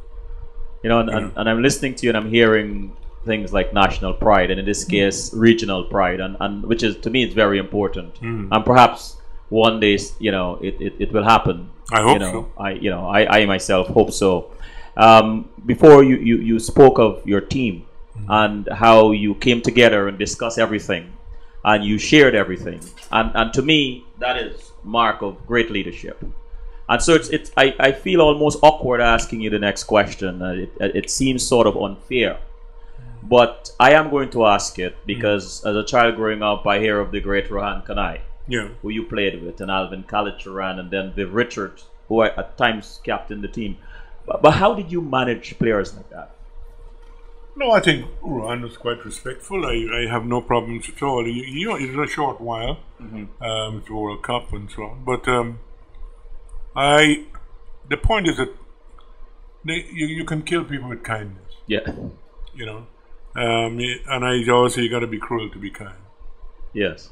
And I'm listening to you and I'm hearing things like national pride, and in this case, regional pride, and which is, to me, it's very important. And perhaps one day, it will happen. I hope so. I myself hope so. Before you spoke of your team and how you came together and discussed everything, and you shared everything, and to me, that is mark of great leadership. And so I feel almost awkward asking you the next question. It seems sort of unfair. But I am going to ask it because as a child growing up, I hear of the great Rohan Kanai, who you played with, and Alvin Kalitcharan, and then Viv Richards, who at times captained the team. But how did you manage players like that? No, I think Rohan was quite respectful. I have no problems at all. It's a short while, it's the World Cup and so on. But the point is that you can kill people with kindness. Yeah. And I always say you got to be cruel to be kind. Yes.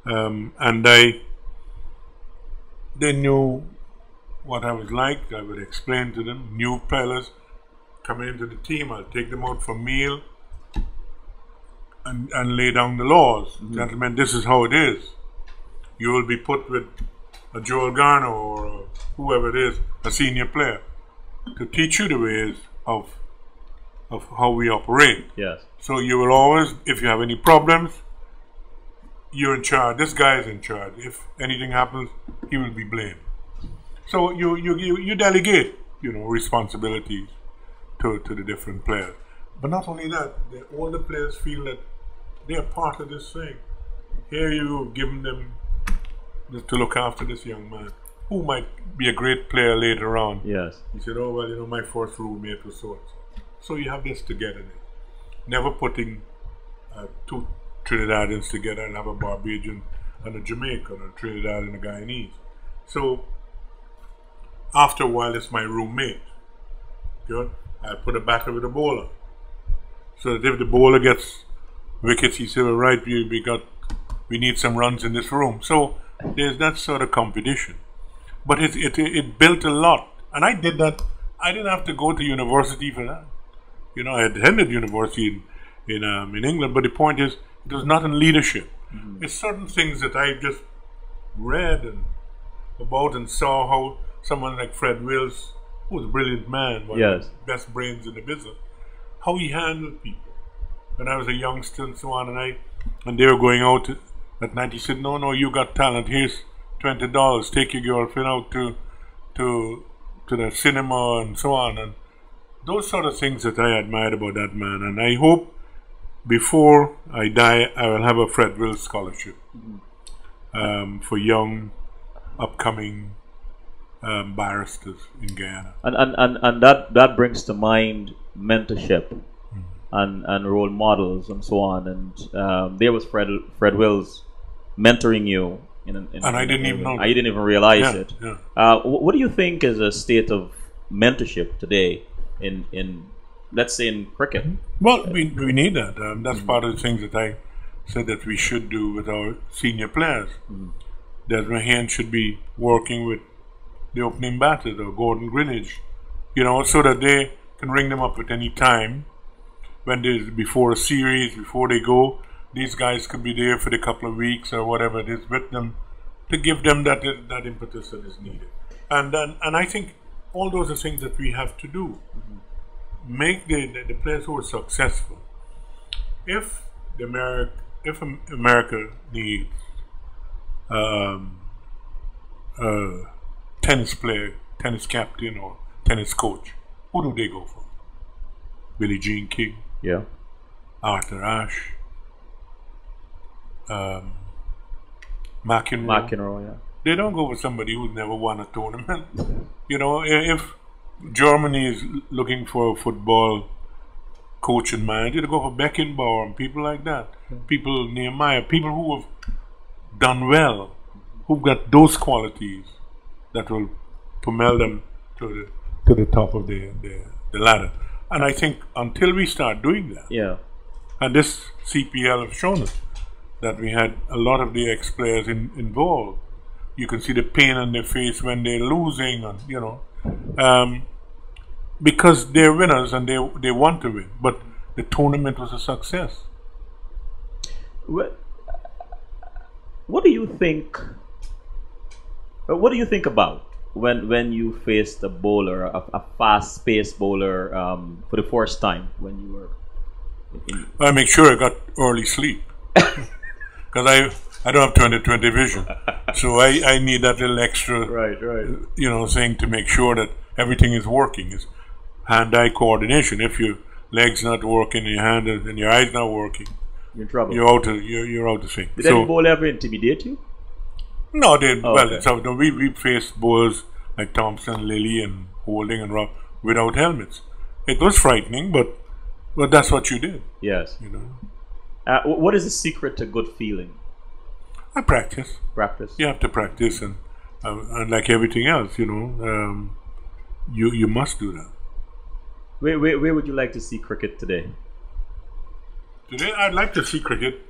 And they knew what I was like. I would explain to them. New fellas coming into the team, I'll take them out for a meal and lay down the laws. Gentlemen, this is how it is. You will be put with a Joel Garner or whoever it is, a senior player, to teach you the ways of how we operate. Yes. So you will always, if you have any problems, you're in charge. This guy is in charge. If anything happens, he will be blamed. So you delegate, responsibilities to the different players. But not only that, all the players feel that they are part of this thing. Here you've given them to look after this young man who might be a great player later on. Yes. He said, oh, well, my first roommate was so. So you have this togetherness. Never putting two Trinidadians together and have a Barbadian and a Jamaican, or a Trinidad and a Guyanese. So after a while, it's my roommate. Good. I put a batter with a bowler. So that if the bowler gets wickets, he said, all right, we need some runs in this room. So there's that sort of competition. But it built a lot. And I did that. I didn't have to go to university for that. I attended university in England, but the point is, it was not in leadership. It's certain things that I just read about and saw how someone like Fred Wills, who was a brilliant man, one of the best brains in the business, how he handled people. When I was a youngster and so on, and they were going out at night, he said, no, you got talent, here's $20, take your girlfriend out to the cinema and so on. And those sort of things that I admired about that man. And I hope before I die, I will have a Fred Wills scholarship for young, upcoming barristers in Guyana. And that brings to mind mentorship and role models and so on. And there was Fred Wills mentoring you. And I didn't even know. I didn't even realize it. Yeah. What do you think is a state of mentorship today in let's say in cricket? Well, we need that. That's part of the things that I said that we should do with our senior players. That Mahan should be working with the opening batters or Gordon Greenidge, so that they can ring them up at any time when there's before a series, before they go. These guys could be there for the couple of weeks or whatever it is with them to give them that impetus that is needed. And I think all those are things that we have to do. Make the players who are successful. If America needs a tennis player, tennis captain, or tennis coach, who do they go for? Billie Jean King, Arthur Ashe, McEnroe. They don't go for somebody who's never won a tournament. If Germany is looking for a football coach and manager, they go for Beckenbauer and people like that. People, Nehemiah, people who have done well, who've got those qualities that will propel them to the top of the ladder. And I think until we start doing that, and this CPL have shown us that we had a lot of the ex-players involved. You can see the pain on their face when they're losing, and because they're winners and they want to win. But the tournament was a success. What do you think? What do you think about when you faced a bowler, a fast-paced bowler, for the first time when you were? I make sure I got early sleep because I don't have 20/20 vision, so I need that little extra, Right. thing to make sure that everything is working. Is hand-eye coordination. If your leg's not working, and your hand and your eyes not working, You're in trouble. you're out of sync. Did any bowler ever intimidate you? No, they okay. So we faced bowlers like Thompson, Lilly, and Holding and Rob without helmets. It was frightening, but that's what you did. Yes. What is the secret to good feeling? I practice. Practice. You have to practice, and like everything else, you must do that. Where would you like to see cricket today? Today, I'd like to see cricket,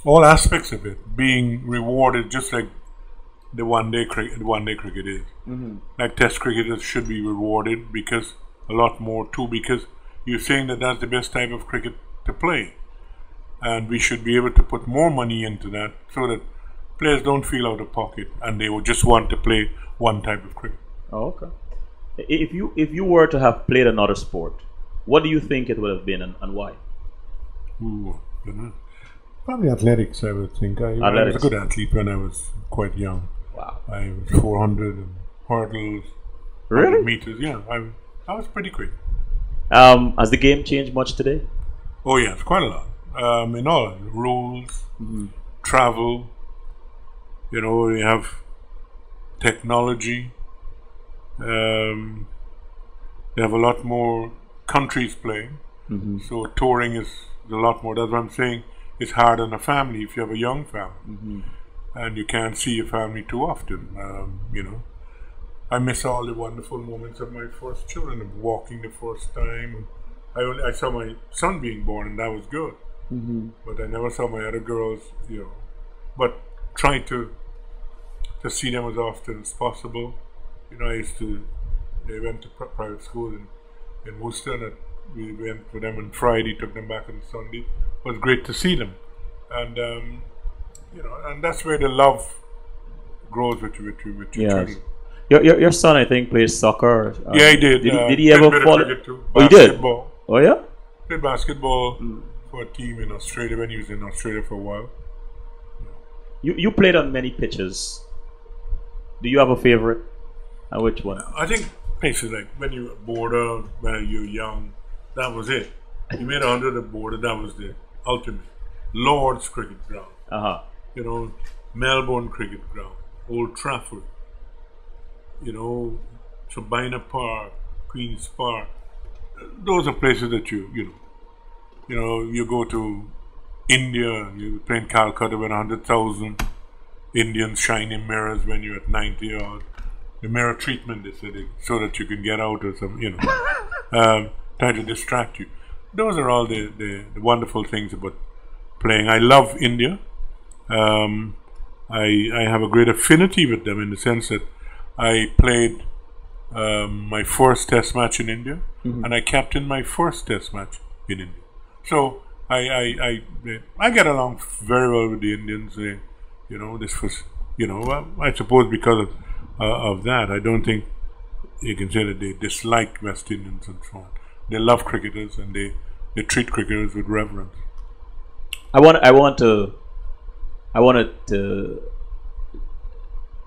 all aspects of it, being rewarded just like the one-day cricket is. Mm-hmm. Like Test cricketers should be rewarded because a lot more too, because you're saying that that's the best type of cricket to play, and we should be able to put more money into that so that players don't feel out of pocket and they will just want to play one type of cricket. Oh, okay. If you were to have played another sport, what do you think it would have been, and why? Probably athletics, I would think. I was a good athlete when I was quite young. Wow. I was 400 and hurdles, Really? 100 meters. Yeah, I was pretty quick. Has the game changed much today? Oh yes, quite a lot. In all rules, travel. We have technology. They have a lot more countries playing, so touring is a lot more. That's what I'm saying. It's hard on a family if you have a young family, and you can't see your family too often. I miss all the wonderful moments of my first children, of walking the first time. I saw my son being born, and that was good. But I never saw my other girls. But trying to see them as often as possible. They went to private school in Worcester, and we went with them on Friday, took them back on Sunday. It was great to see them, and and that's where the love grows with your children. Your son, I think, plays soccer. Yeah, he did. Did he ever fall? Oh, you did. Basketball. Oh, yeah. Played basketball for a team in Australia when he was in Australia for a while. You played on many pitches. Do you have a favorite? And which one? I think places like when you were border, when you were young, that was it. You made 100 at border, that was the ultimate. Lord's cricket ground. Melbourne cricket ground, Old Trafford, Sabina Park, Queen's Park. Those are places that you go to India, you play in Calcutta with 100,000 Indians shining mirrors when you're at 90 odd. The mirror treatment, they said, so that you can get out or some, trying to distract you. Those are all the wonderful things about playing. I love India. I have a great affinity with them in the sense that I played my first test match in India, and I captained my first test match in India. So I get along very well with the Indians. This was, I suppose because of that, I don't think you can say that they dislike West Indians and so on. They love cricketers, and they treat cricketers with reverence. I wanted to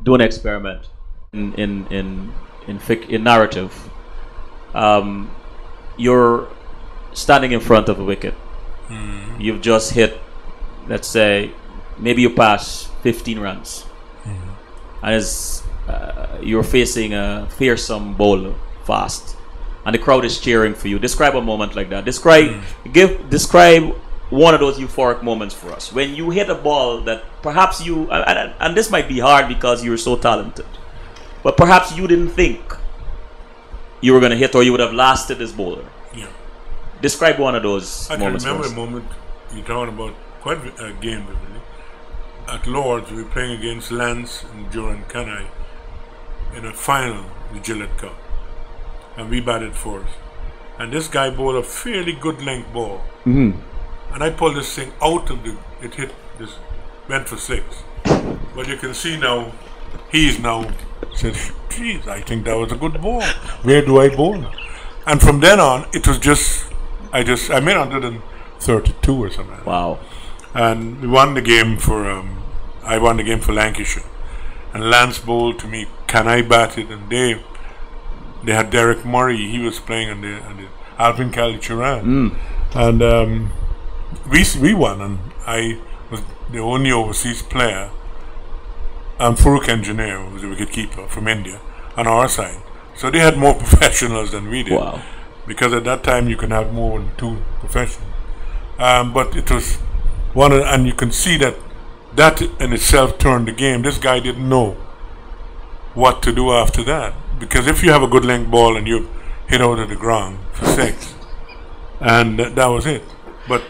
do an experiment in narrative. You're standing in front of a wicket. You've just hit, let's say, maybe you pass 15 runs, and as you're facing a fearsome bowler fast, and the crowd is cheering for you. Describe a moment like that. Describe one of those euphoric moments for us when you hit a ball that perhaps you and this might be hard because you're so talented, but perhaps you didn't think you were going to hit, or you would have lasted this bowler. Yeah. Describe one of those moments. I can remember a moment you're talking about, quite a game vividly. At Lord's, we were playing against Lance and Joran Kanai in a final, the Gillette Cup, and we batted first. and this guy bowled a fairly good length ball. Mm-hmm. And I pulled this thing out of it hit this, went for 6. But you can see now, he's now said, geez, I think that was a good ball. Where do I bowl? And from then on, it was just, I made 132 or something. Wow. And we won the game I won the game for Lancashire. And Lance bowled to me, can I bat it? And they had Derek Murray, he was playing on the Alvin Calichuran. And we won, and I was the only overseas player, and Farooq Engineer, who was a wicketkeeper from India, on our side. So they had more professionals than we did. Wow. Because at that time you can have more than 2 professionals. But it was one, and you can see that in itself turned the game. This guy didn't know what to do after that. Because if you have a good length ball and you hit out of the ground for 6, and that was it. But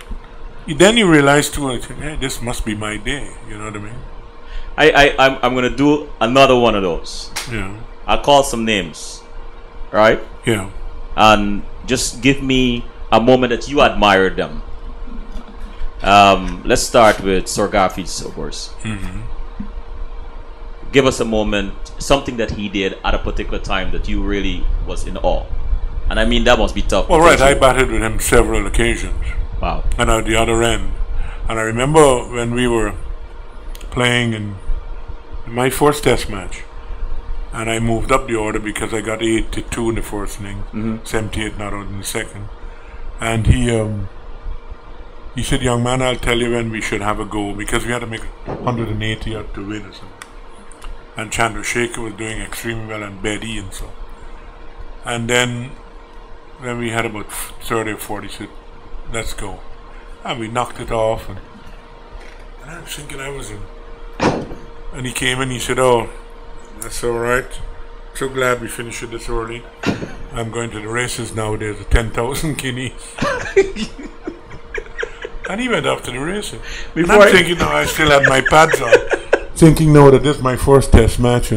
then you realize too, hey, this must be my day. You know what I mean? I'm gonna do another one of those. Yeah. I'll call some names, right? Yeah. And just give me a moment that you admired them. Let's start with Sir Garfield Sobers. Give us a moment, something that he did at a particular time that you really was in awe. And I mean, that must be tough. Well, right, I batted with him several occasions. Wow. And at the other end. And I remember when we were playing in my first test match, and I moved up the order because I got 82 in the first inning, 78 not out in the second. And he said, young man, I'll tell you when we should have a go, because we had to make 180 out to win or something. And Chandrasekhar was doing extremely well, and Bedi and so. And then when we had about 30 or 40, he said, let's go. And we knocked it off, and I was thinking I was in. And he came and he said, oh, that's all right. So glad we finished it this early. I'm going to the races now. There's a 10,000 guineas. And he went off to the races. And I'm thinking, no, I still had my pads on. Thinking, no, that this is my first test match.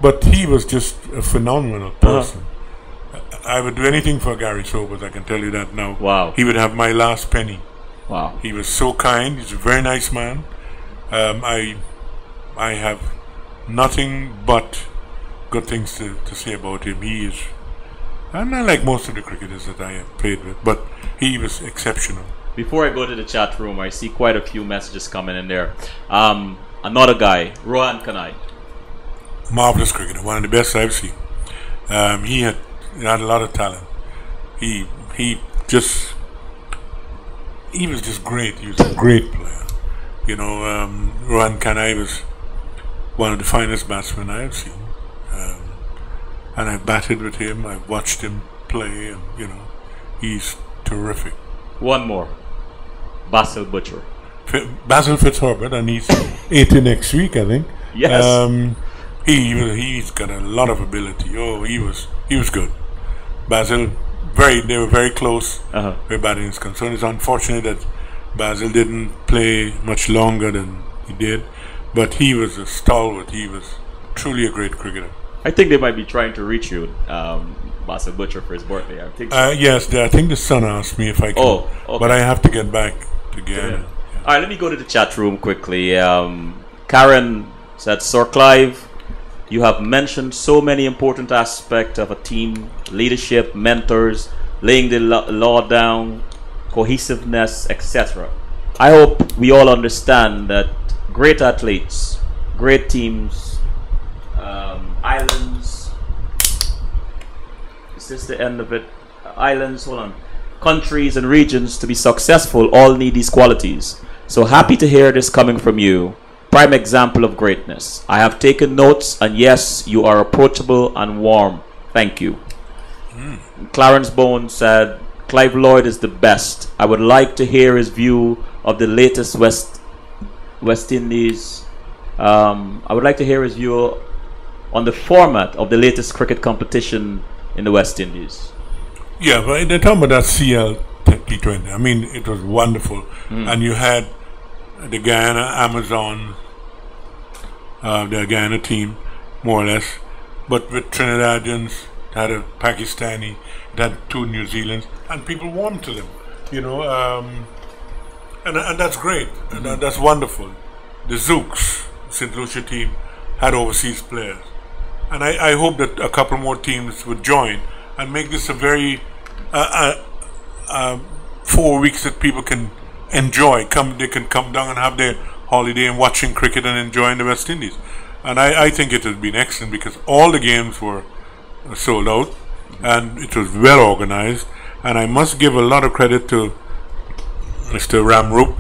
But he was just a phenomenal person. I would do anything for Gary Sobers, I can tell you that now. Wow. He would have my last penny. Wow. He was so kind. He's a very nice man. I have nothing but good things to say about him. He is, and I like most of the cricketers that I have played with, but he was exceptional. Before I go to the chat room, I see quite a few messages coming in there. Another guy, Rohan Kanai. Marvelous cricketer, one of the best I've seen. He had a lot of talent. He was just great. He was a great player. You know, Rohan Kanai was one of the finest batsmen I have seen. And I batted with him, I watched him play, and you know, he's terrific. One more, Basil Butcher. Basil Fitzherbert, and he's 80 next week, I think. Yes. He's got a lot of ability. Oh, he was good. Basil, they were very close where batting is concerned. It's unfortunate that Basil didn't play much longer than he did, but he was a stalwart. He was truly a great cricketer. I think they might be trying to reach you, Basil Butcher, for his birthday. I think so. Yes, I think the son asked me if I could. Oh, okay. But I have to get back to Ghana. Yeah. All right, let me go to the chat room quickly. Karen said, Sir Clive, you have mentioned so many important aspects of a team, leadership, mentors, laying the law down, cohesiveness, etc. I hope we all understand that great athletes, great teams, islands, is this the end of it? Islands, hold on. Countries and regions to be successful all need these qualities. So happy to hear this coming from you. Prime example of greatness. I have taken notes, and yes, you are approachable and warm. Thank you. Clarence Bone said, Clive Lloyd is the best. I would like to hear his view of the latest West Indies. I would like to hear his view on the format of the latest cricket competition in the West Indies. Yeah, but they're talking about that CL T20. I mean, it was wonderful. And you had the Guyana Amazon, the Guyana team, more or less, but with Trinidadians, had a Pakistani, it had 2 New Zealands, and people warmed to them, you know, and that's great, and that's wonderful. The Zooks, St. Lucia team, had overseas players, and I hope that a couple more teams would join and make this a very 4 weeks that people can enjoy. They can come down and have their holiday and watching cricket and enjoying the West Indies. And I think it has been excellent because all the games were sold out and it was well organized. And I must give a lot of credit to Mr. Ramroop,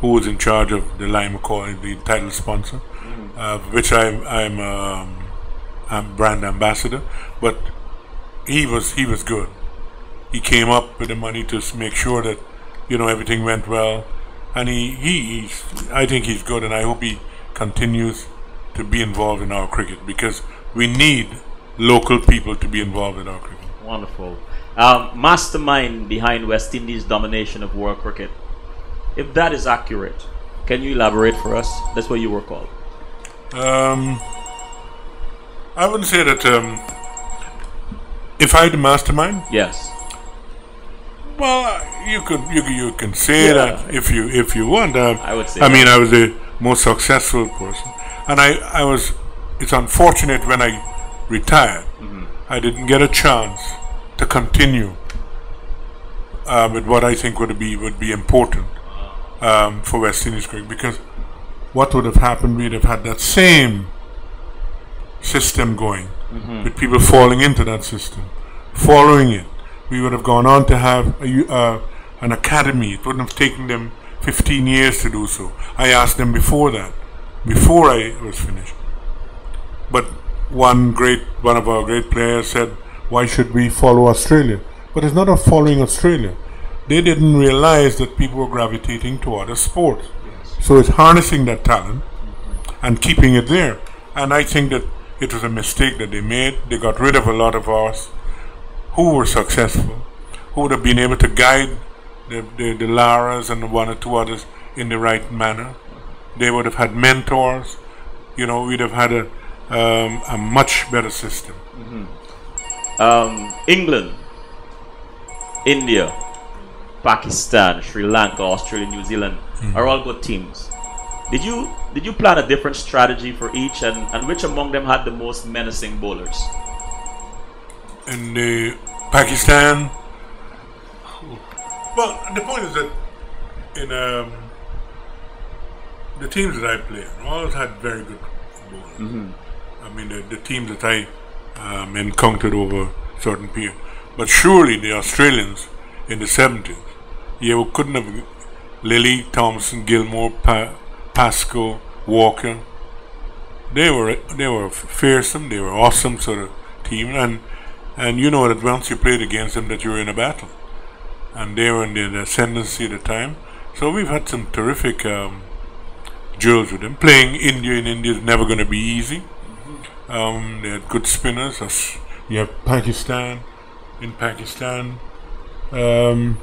who was in charge of the Lime McCoy, the title sponsor, which I'm brand ambassador. But he was good. He came up with the money to make sure that, you know, everything went well. And I think he's good, and I hope he continues to be involved in our cricket because we need local people to be involved in our cricket. Wonderful. Mastermind behind West Indies' domination of world cricket. If that is accurate, can you elaborate for us? That's what you were called. I wouldn't say that. If I had the mastermind, yes. Well, you can say that if you want. I would say. I mean, I was the most successful person, and I was. It's unfortunate when I retired, I didn't get a chance to continue with what I think would be important for West Indies cricket, because what would have happened? We'd have had that same system going, with people falling into that system, following it. We would have gone on to have an academy. It wouldn't have taken them 15 years to do so. I asked them before that, before I was finished. But one of our great players said, why should we follow Australia? But it's not of following Australia. They didn't realize that people were gravitating to other sports. Yes. So it's harnessing that talent and keeping it there. And I think that it was a mistake that they made. They got rid of a lot of us who were successful, who would have been able to guide the Laras and one or two others in the right manner. They would have had mentors. You know, we'd have had a much better system. England, India, Pakistan, Sri Lanka, Australia, New Zealand are all good teams. Did you plan a different strategy for each, and which among them had the most menacing bowlers? In the Pakistan, well, the point is that in the teams that I played always had very good bowlers. I mean, the teams that I encountered over a certain period. But surely the Australians in the 70s, you couldn't have Lilly, Thompson, Gilmore, Pascoe, Walker. They were fearsome. They were awesome sort of team, and you know that once you played against them, that you were in a battle, and they were in the ascendancy at the time. So we've had some terrific duels with them. Playing India in India is never going to be easy. They had good spinners. You have Pakistan in Pakistan, and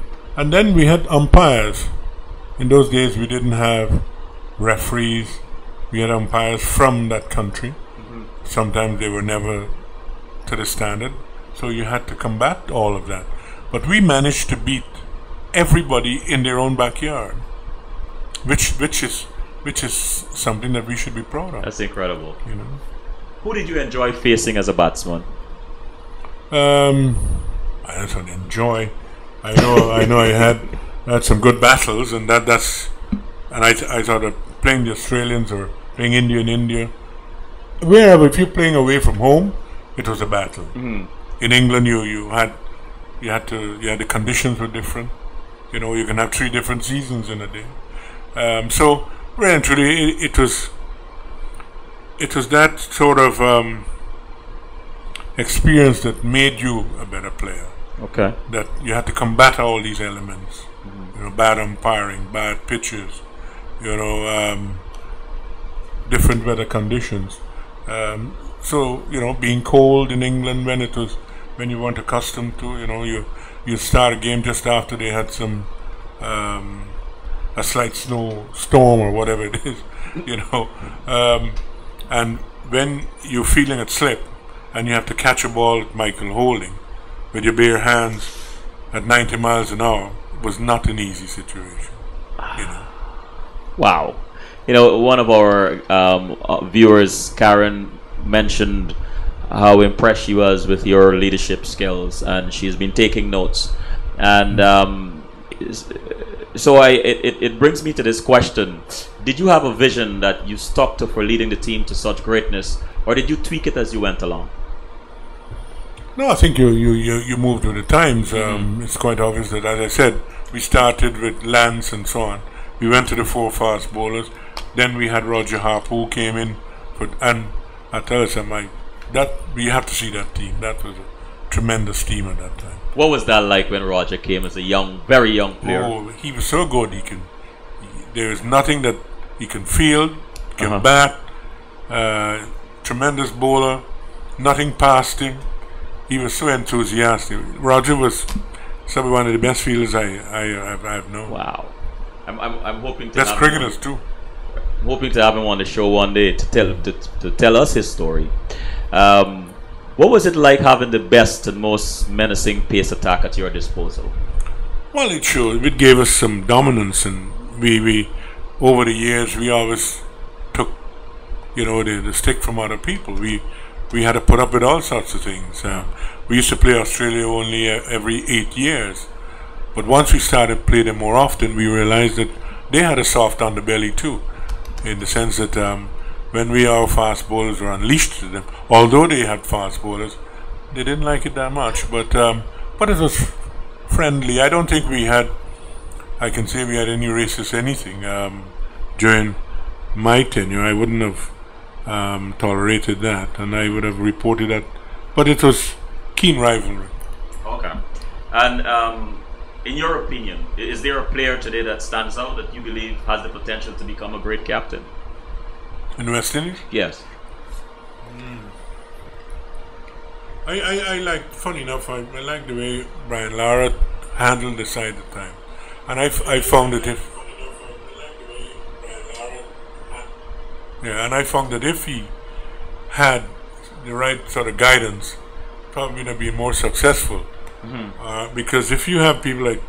then we had umpires. In those days, we didn't have referees. We had umpires from that country. Sometimes they were never to the standard, so you had to combat all of that. But we managed to beat everybody in their own backyard, which is something that we should be proud of. That's incredible. You know. Who did you enjoy facing as a batsman? I just enjoy. I know I had some good battles, and I thought that playing the Australians or playing India in India, wherever, if you're playing away from home, it was a battle. In England, you had the conditions were different. You know, you can have 3 different seasons in a day. So really and truly, it was that sort of experience that made you a better player. Okay. That you had to combat all these elements. You know, bad umpiring, bad pitches, you know, different weather conditions. So, you know, being cold in England when you weren't accustomed to, you know, you start a game just after they had some a slight storm or whatever it is, you know, and when you're feeling it slip, and you have to catch a ball at Michael Holding with your bare hands at 90 miles an hour was not an easy situation. You know. Wow. You know, one of our viewers, Karen, mentioned how impressed she was with your leadership skills, and she's been taking notes. And so it brings me to this question. Did you have a vision that you stuck to for leading the team to such greatness, or did you tweak it as you went along? No, I think you moved with the times. It's quite obvious that, as I said, we started with Lance and so on. We went to the 4 fast bowlers. Then we had Roger Harper who came in, and I tell you something, we have to see that team. That was a tremendous team at that time. What was that like when Roger came as a very young player? Oh, he was so good. There is nothing that he can field, can bat. Tremendous bowler. Nothing past him. He was so enthusiastic. Roger was probably one of the best fielders I've known. Wow. I'm hoping to. That's cricketers too. I'm hoping to have him on the show one day to tell us his story. What was it like having the best and most menacing pace attack at your disposal? Well, it showed. It gave us some dominance, and we over the years we always took, the stick from other people. We had to put up with all sorts of things. We used to play Australia only every 8 years, but once we started playing them more often, we realized that they had a soft underbelly too, in the sense that when our fast bowlers were unleashed to them, although they had fast bowlers, they didn't like it that much. But it was friendly. I don't think I can say we had any racist anything during my tenure. I wouldn't have tolerated that, and I would have reported that. But it was keen rivalry. Okay. And in your opinion, is there a player today that stands out that you believe has the potential to become a great captain? In the West Indies? Yes. I like, funny enough, I like the way Brian Lara handled the side at the time. And I found that if he had the right sort of guidance, probably would be more successful. Because if you have people like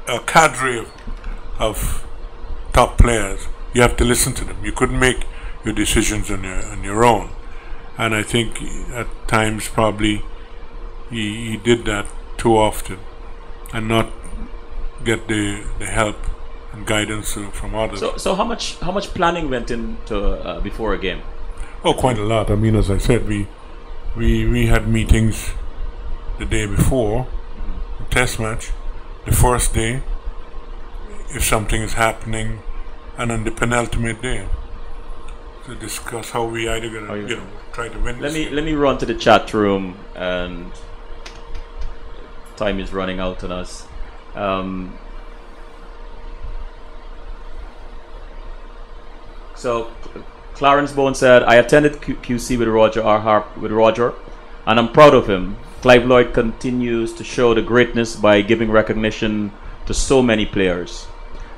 a cadre of top players, you have to listen to them. You couldn't make your decisions on your own. And I think at times probably he did that too often and not get the help and guidance from others. So how much planning went into before a game? Oh, quite a lot. I mean, as I said, we had meetings the day before the test match, the first day, if something is happening, and on the penultimate day to discuss how we either gonna try to win. Let me run to the chat room, and time is running out on us. So Clarence Bone said, I attended QC with Roger, and I'm proud of him. Clive Lloyd continues to show the greatness by giving recognition to so many players.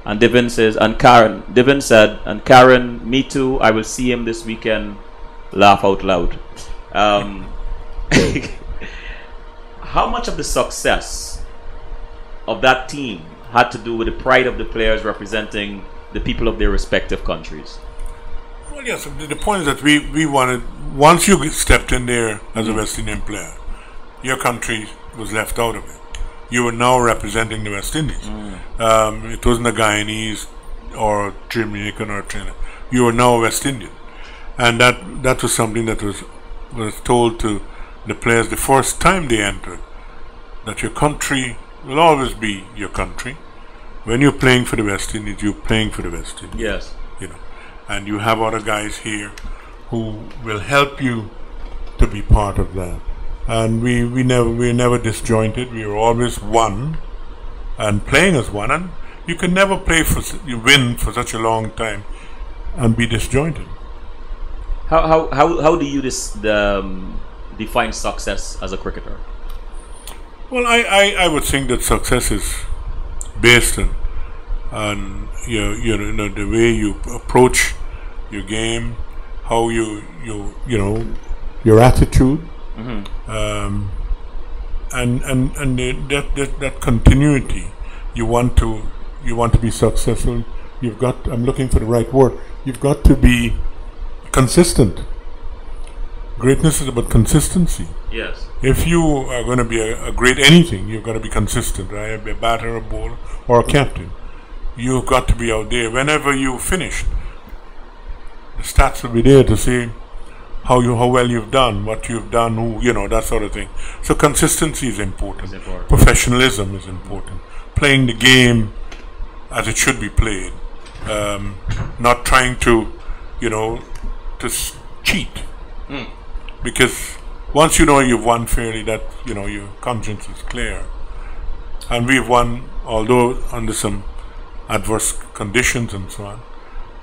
And Divin says, Divin said, and Karen, me too, I will see him this weekend. Laugh out loud. How much of the success of that team had to do with the pride of the players representing the people of their respective countries? Well, yes, the point is that we wanted, once you stepped in there as a West Indian player, your country was left out of it. You were now representing the West Indies. It wasn't a Guyanese or Jamaican or Trinidad. You were now a West Indian. And that was something that was told to the players the first time they entered, that your country will always be your country. When you're playing for the West Indies, you're playing for the West Indies. Yes. And you have other guys here who will help you to be part of that. And we were never disjointed. We were always one, and playing as one. And you can never win for such a long time and be disjointed. How do you define success as a cricketer? Well, I would think that success is based on the way you approach your game, how your attitude, That continuity, you want to be successful. You've got, I'm looking for the right word, you've got to be consistent. Greatness is about consistency. Yes. If you are going to be a great anything, you've got to be consistent, right? Be a batter, a bowler, or a captain. You've got to be out there. Whenever you finish, the stats will be there to say how well you've done, what you've done, that sort of thing. So consistency is important. Professionalism is important. Playing the game as it should be played. Not trying to, cheat. Because once you know you've won fairly, that your conscience is clear. And we've won, although under some adverse conditions and so on,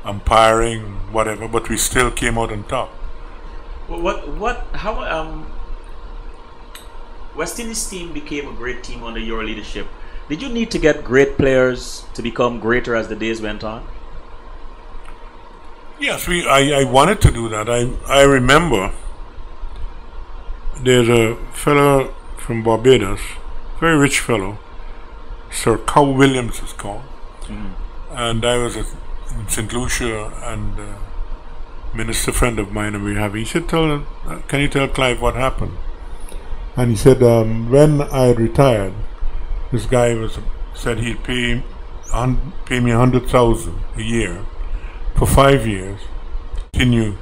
umpiring, whatever, but we still came out on top. How West Indies team became a great team under your leadership. Did you need to get great players to become greater as the days went on? Yes, I wanted to do that. I remember there's a fellow from Barbados, very rich fellow, Sir Cow Williams is called, and I was in St. Lucia, and minister friend of mine, and he said, can you tell Clive what happened? And he said, when I had retired, this guy said he'd pay me 100,000 a year for 5 years, continue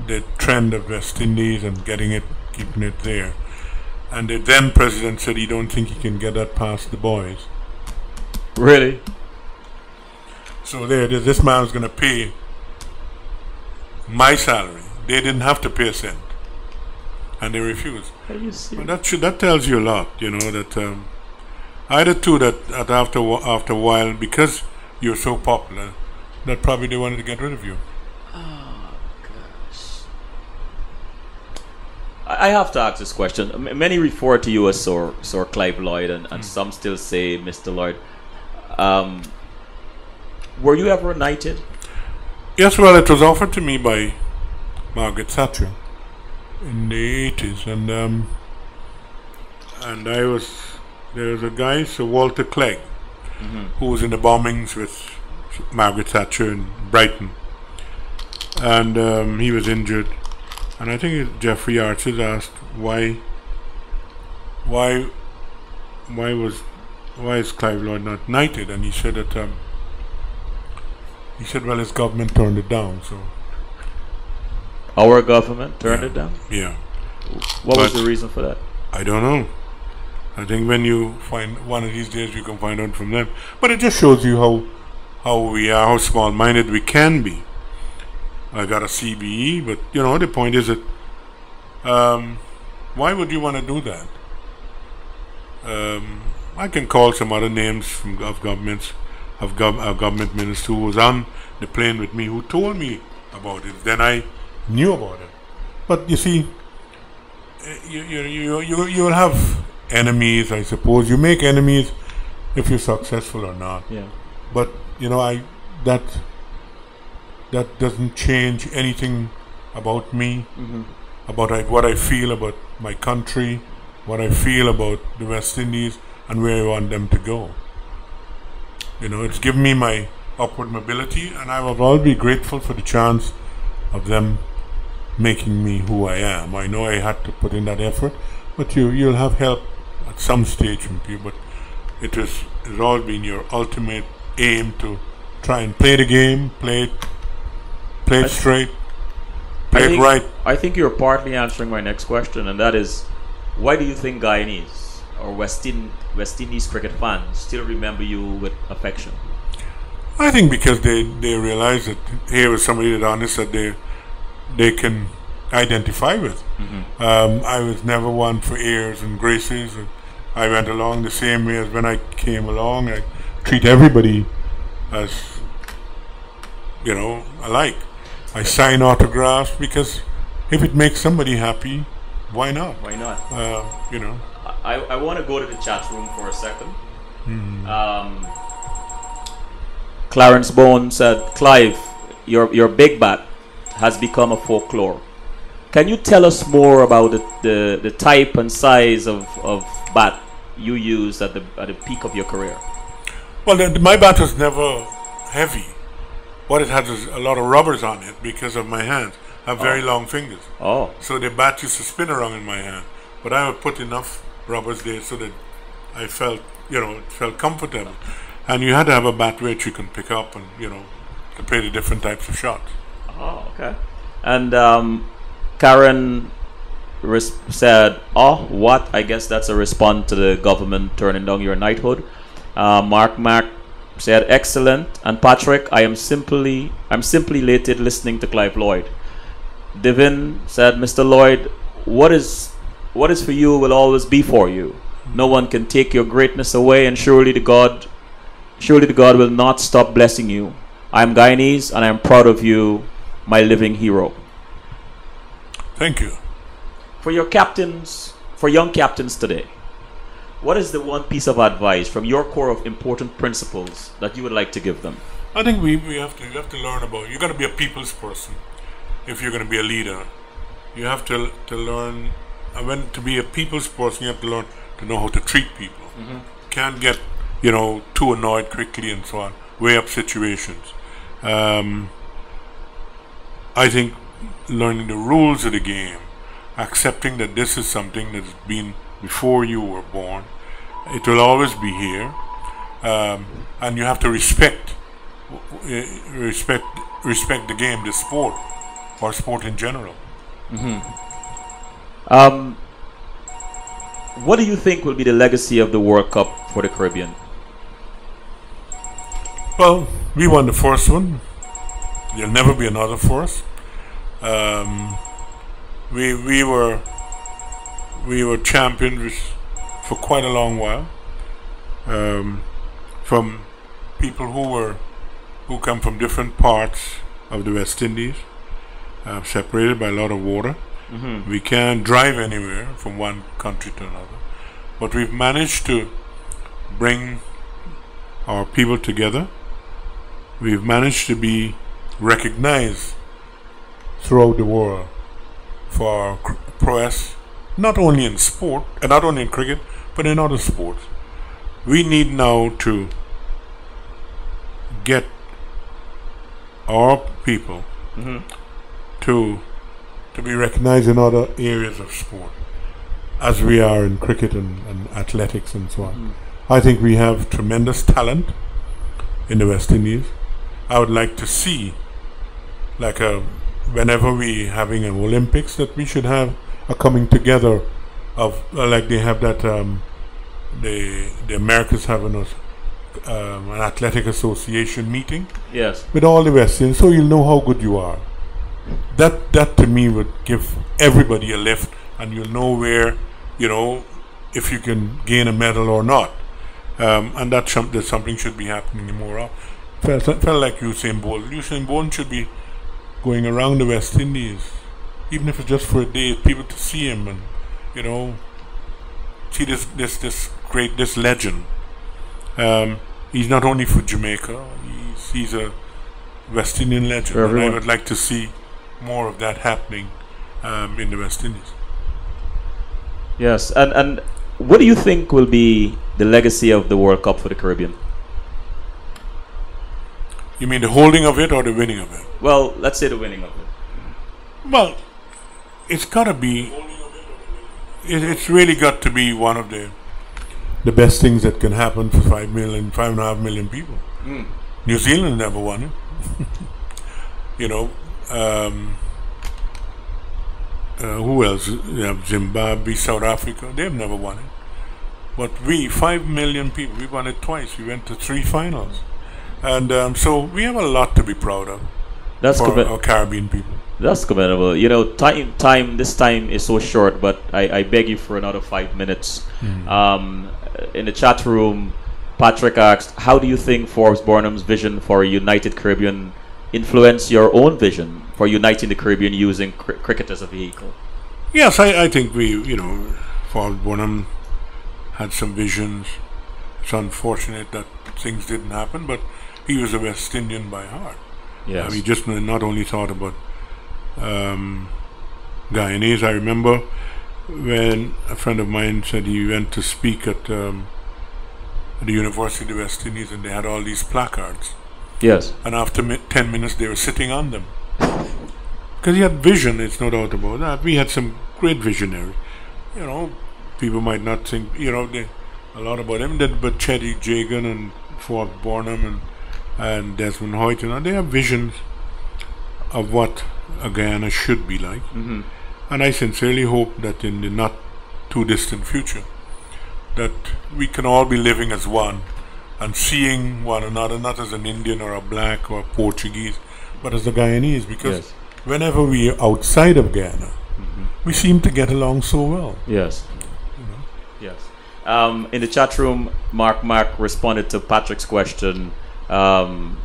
the trend of West Indies and keeping it there. And the then president said he don't think he can get that past the boys. Really? So this man was going to pay my salary. They didn't have to pay a cent, and they refused. Are you serious? Well, that tells you a lot, that either two that after a while, because you're so popular, that probably they wanted to get rid of you. Oh gosh! I have to ask this question. Many refer to you as Sir Clive Lloyd, and some still say Mr. Lloyd. Were you ever knighted? Yes, well, it was offered to me by Margaret Thatcher in the 80s, and there was a guy, Sir Walter Clegg, who was in the bombings with Margaret Thatcher in Brighton, and he was injured, and I think Jeffrey Arches asked why is Clive Lloyd not knighted, and he said that well, his government turned it down. So our government turned it down? Yeah. What was the reason for that? I don't know. I think when you find one of these days, you can find out from them. But it just shows you how we are, how small-minded we can be. I got a CBE, but the point is that why would you want to do that? I can call some other names of government minister who was on the plane with me, who told me about it. Then I knew about it. But you see, you will have enemies, I suppose. You make enemies if you're successful or not. Yeah. But that doesn't change anything about me, about what I feel about my country, what I feel about the West Indies, and where I want them to go. It's given me my upward mobility, and I will always be grateful for the chance of them making me who I am. I know I had to put in that effort, but you'll have help at some stage from people. But it's all been your ultimate aim to try and play the game, play it straight, play it right. I think you're partly answering my next question, and that is, why do you think Guyanese or West Indies cricket fans still remember you with affection? I think because they realize that here was somebody that honest that they can identify with. I was never one for airs and graces. I went along the same way as when I came along. I treat everybody as alike. I sign autographs because if it makes somebody happy, why not? Why not? I want to go to the chat room for a second. Clarence Bone said, Clive, your big bat has become a folklore. Can you tell us more about the type and size of bat you used at the peak of your career? Well, my bat was never heavy. What it had is a lot of rubbers on it because of my hands. I have very long fingers. Oh. So the bat used to spin around in my hand. But I would put enough rubbers there so that I felt, it felt comfortable. And you had to have a bat which you can pick up and, to play the different types of shots. Oh, okay. And Karen said, "Oh, what? I guess that's a response to the government turning down your knighthood." Mark Mack said, "Excellent." And Patrick, I'm simply elated listening to Clive Lloyd." Divin said, "Mr. Lloyd, what is for you will always be for you. No one can take your greatness away, and surely the God will not stop blessing you. I'm Guyanese, and I'm proud of you, my living hero." Thank you. For young captains today, what is the one piece of advice from your core of important principles that you would like to give them? I think we have to learn about. You're going to be a people's person if you're going to be a leader. You have to learn. When to be a people's person, you have to learn to know how to treat people. Mm-hmm. Can't get too annoyed quickly and so on. Weigh up situations. I think learning the rules of the game, accepting that this is something that's been before you were born. It will always be here, and you have to respect the game, the sport, or sport in general. Mm-hmm. What do you think will be the legacy of the World Cup for the Caribbean? Well, we won the first one. There'll never be another for us. We were champions for quite a long while, from people who come from different parts of the West Indies, separated by a lot of water. Mm-hmm. We can't drive anywhere from one country to another, but we've managed to bring our people together. We've managed to be recognized throughout the world for our prowess, not only in sport, and not only in cricket, but in other sports. We need now to get our people to be recognized in other areas of sport, as we are in cricket and athletics and so on. I think we have tremendous talent in the West Indies. I would like to see, whenever we having an Olympics, that we should have a coming together of like they have that the Americans have an athletic association meeting. Yes. With all the West Indians, so you'll know how good you are. That to me would give everybody a lift, and you'll know where, if you can gain a medal or not. And that something should be happening more often. Felt like Usain Bolt. Usain Bolt should be going around the West Indies, even if it's just for a day, people to see him and see this legend. He's not only for Jamaica; he's a West Indian legend. And I would like to see more of that happening in the West Indies. Yes, and what do you think will be the legacy of the World Cup for the Caribbean? You mean the holding of it or the winning of it? Well, let's say the winning of it. Well, it's got to be. It's really got to be one of the best things that can happen for 5.5 million people. New Zealand never won it. Who else? You have Zimbabwe, South Africa. They've never won it. But 5 million people, we won it twice. We went to 3 finals. And so we have a lot to be proud of. That's for our Caribbean people. That's commendable. This time is so short, but I beg you for another 5 minutes. In the chat room, Patrick asked, how do you think Forbes Burnham's vision for a united Caribbean influence your own vision for uniting the Caribbean using cricket as a vehicle? Yes, I think Forbes Burnham had some visions. It's unfortunate that things didn't happen, but he was a West Indian by heart. Yes. He just not only thought about Guyanese. I remember when a friend of mine said he went to speak at the University of the West Indies, and they had all these placards. Yes. And after 10 minutes, they were sitting on them. Because he had vision, it's no doubt about that. We had some great visionary. You know, people might not think, a lot about him, but Chetty Jagan and Forbes Bornham and Desmond Hoyt, they have visions of what a Guyana should be like. Mm-hmm. And I sincerely hope that in the not too distant future, that we can all be living as one and seeing one another, not as an Indian or a black or a Portuguese, but as a Guyanese, because whenever we are outside of Guyana, we seem to get along so well. Yes. Yes. In the chat room, Mark responded to Patrick's question. I'm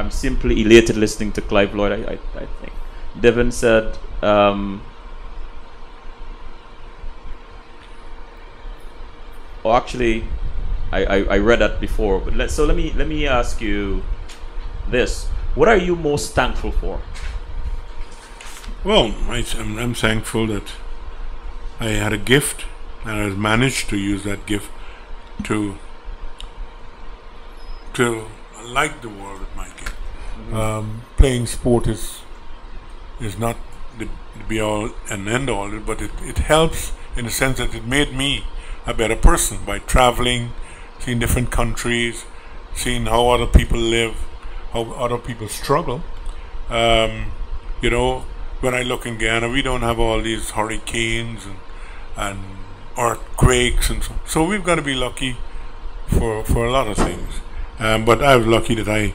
simply elated listening to Clive Lloyd, I think. Devin said, actually, I read that before, but let me ask you this: what are you most thankful for? Well, I'm thankful that I had a gift, and I managed to use that gift to light the world with my gift. Playing sport is not the be all and end all, but it helps in the sense that it made me a better person by traveling, seeing different countries, seeing how other people live, how other people struggle. When I look in Guyana, we don't have all these hurricanes and earthquakes, and so we've got to be lucky for a lot of things. But I was lucky that I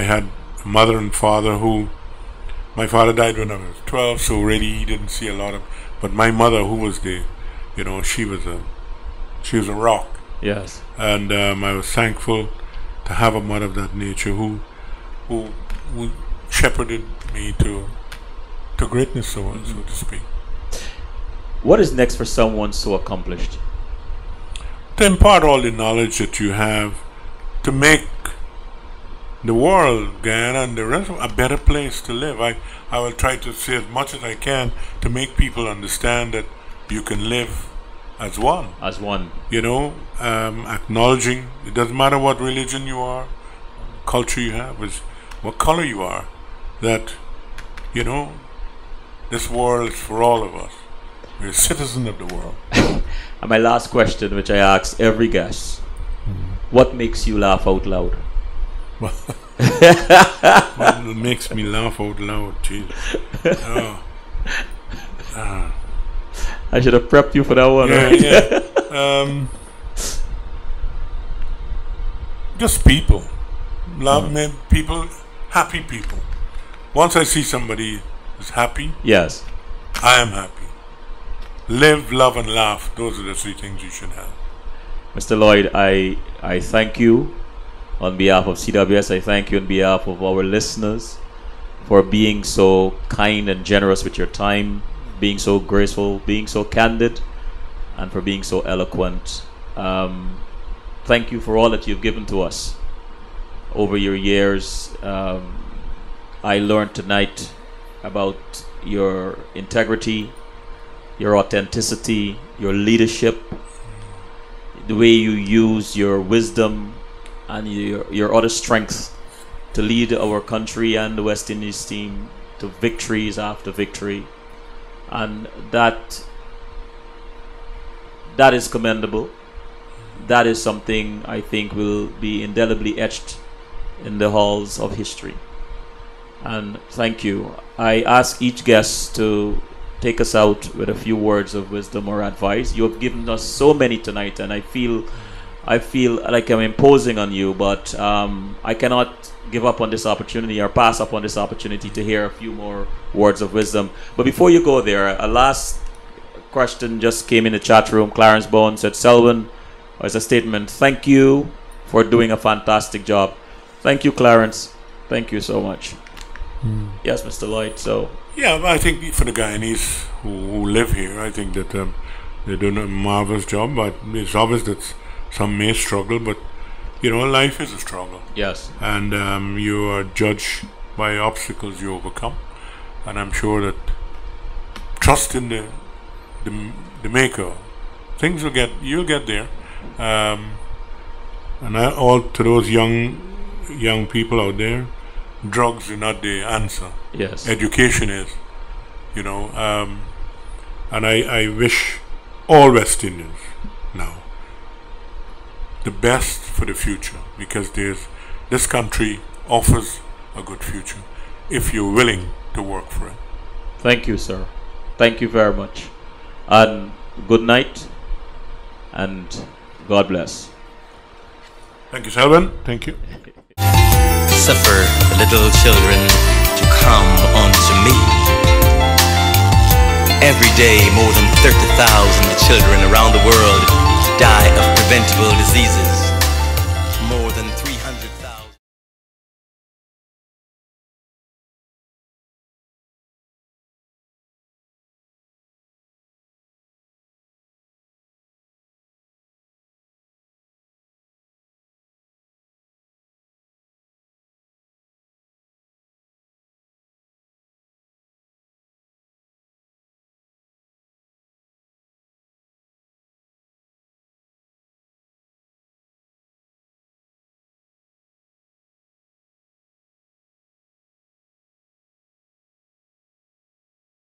had a mother and father who, my father died when I was 12, so really he didn't see a lot of. But my mother, who was she was a rock. Yes. And I was thankful to have a mother of that nature who shepherded me to greatness, so to speak. What is next for someone so accomplished? To impart all the knowledge that you have to make the world, Guyana and the rest of a better place to live. I will try to say as much as I can to make people understand that you can live as one. As one. Acknowledging it doesn't matter what religion you are, culture you have, what color you are, that this world is for all of us. We're a citizen of the world. And my last question, which I ask every guest, what makes you laugh out loud? What makes me laugh out loud? Jeez. I should have prepped you for that one. Yeah. Just people. People, happy people. Once I see somebody who's happy, yes, I am happy. Live, love, and laugh. Those are the three things you should have. Mr. Lloyd, I thank you on behalf of CWS. I thank you on behalf of our listeners for being so kind and generous with your time, being so graceful, being so candid, and for being so eloquent. Thank you for all that you've given to us over your years. I learned tonight about your integrity, your authenticity, your leadership, the way you use your wisdom and your other strengths to lead our country and the West Indies team to victories after victory. And that is commendable. That is something I think will be indelibly etched in the halls of history. And thank you. I ask each guest to take us out with a few words of wisdom or advice. You have given us so many tonight, and I feel like I'm imposing on you, but I cannot give up on this opportunity or pass up on this opportunity to hear a few more words of wisdom. But before you go there, a last question just came in the chat room. Clarence Bowen said, Selwyn, as a statement, thank you for doing a fantastic job. Thank you, Clarence. Thank you so much. Yes, Mr. Lloyd. So yeah, I think for the Guyanese who live here, I think that they're doing a marvelous job. But it's obvious that some may struggle, but life is a struggle. Yes. And you are judged by obstacles you overcome. and I'm sure that trust in the Maker, things will you'll get there. And all to those young people out there, drugs are not the answer. Yes. Education is, you know. And I wish all West Indians now the best for the future, because this country offers a good future if you're willing to work for it. Thank you, sir. Thank you very much. And good night, and God bless. Thank you, Selwyn. Thank you. Suffer the little children to come unto me. Every day, more than 30,000 children around the world die of preventable diseases. More than 300,000.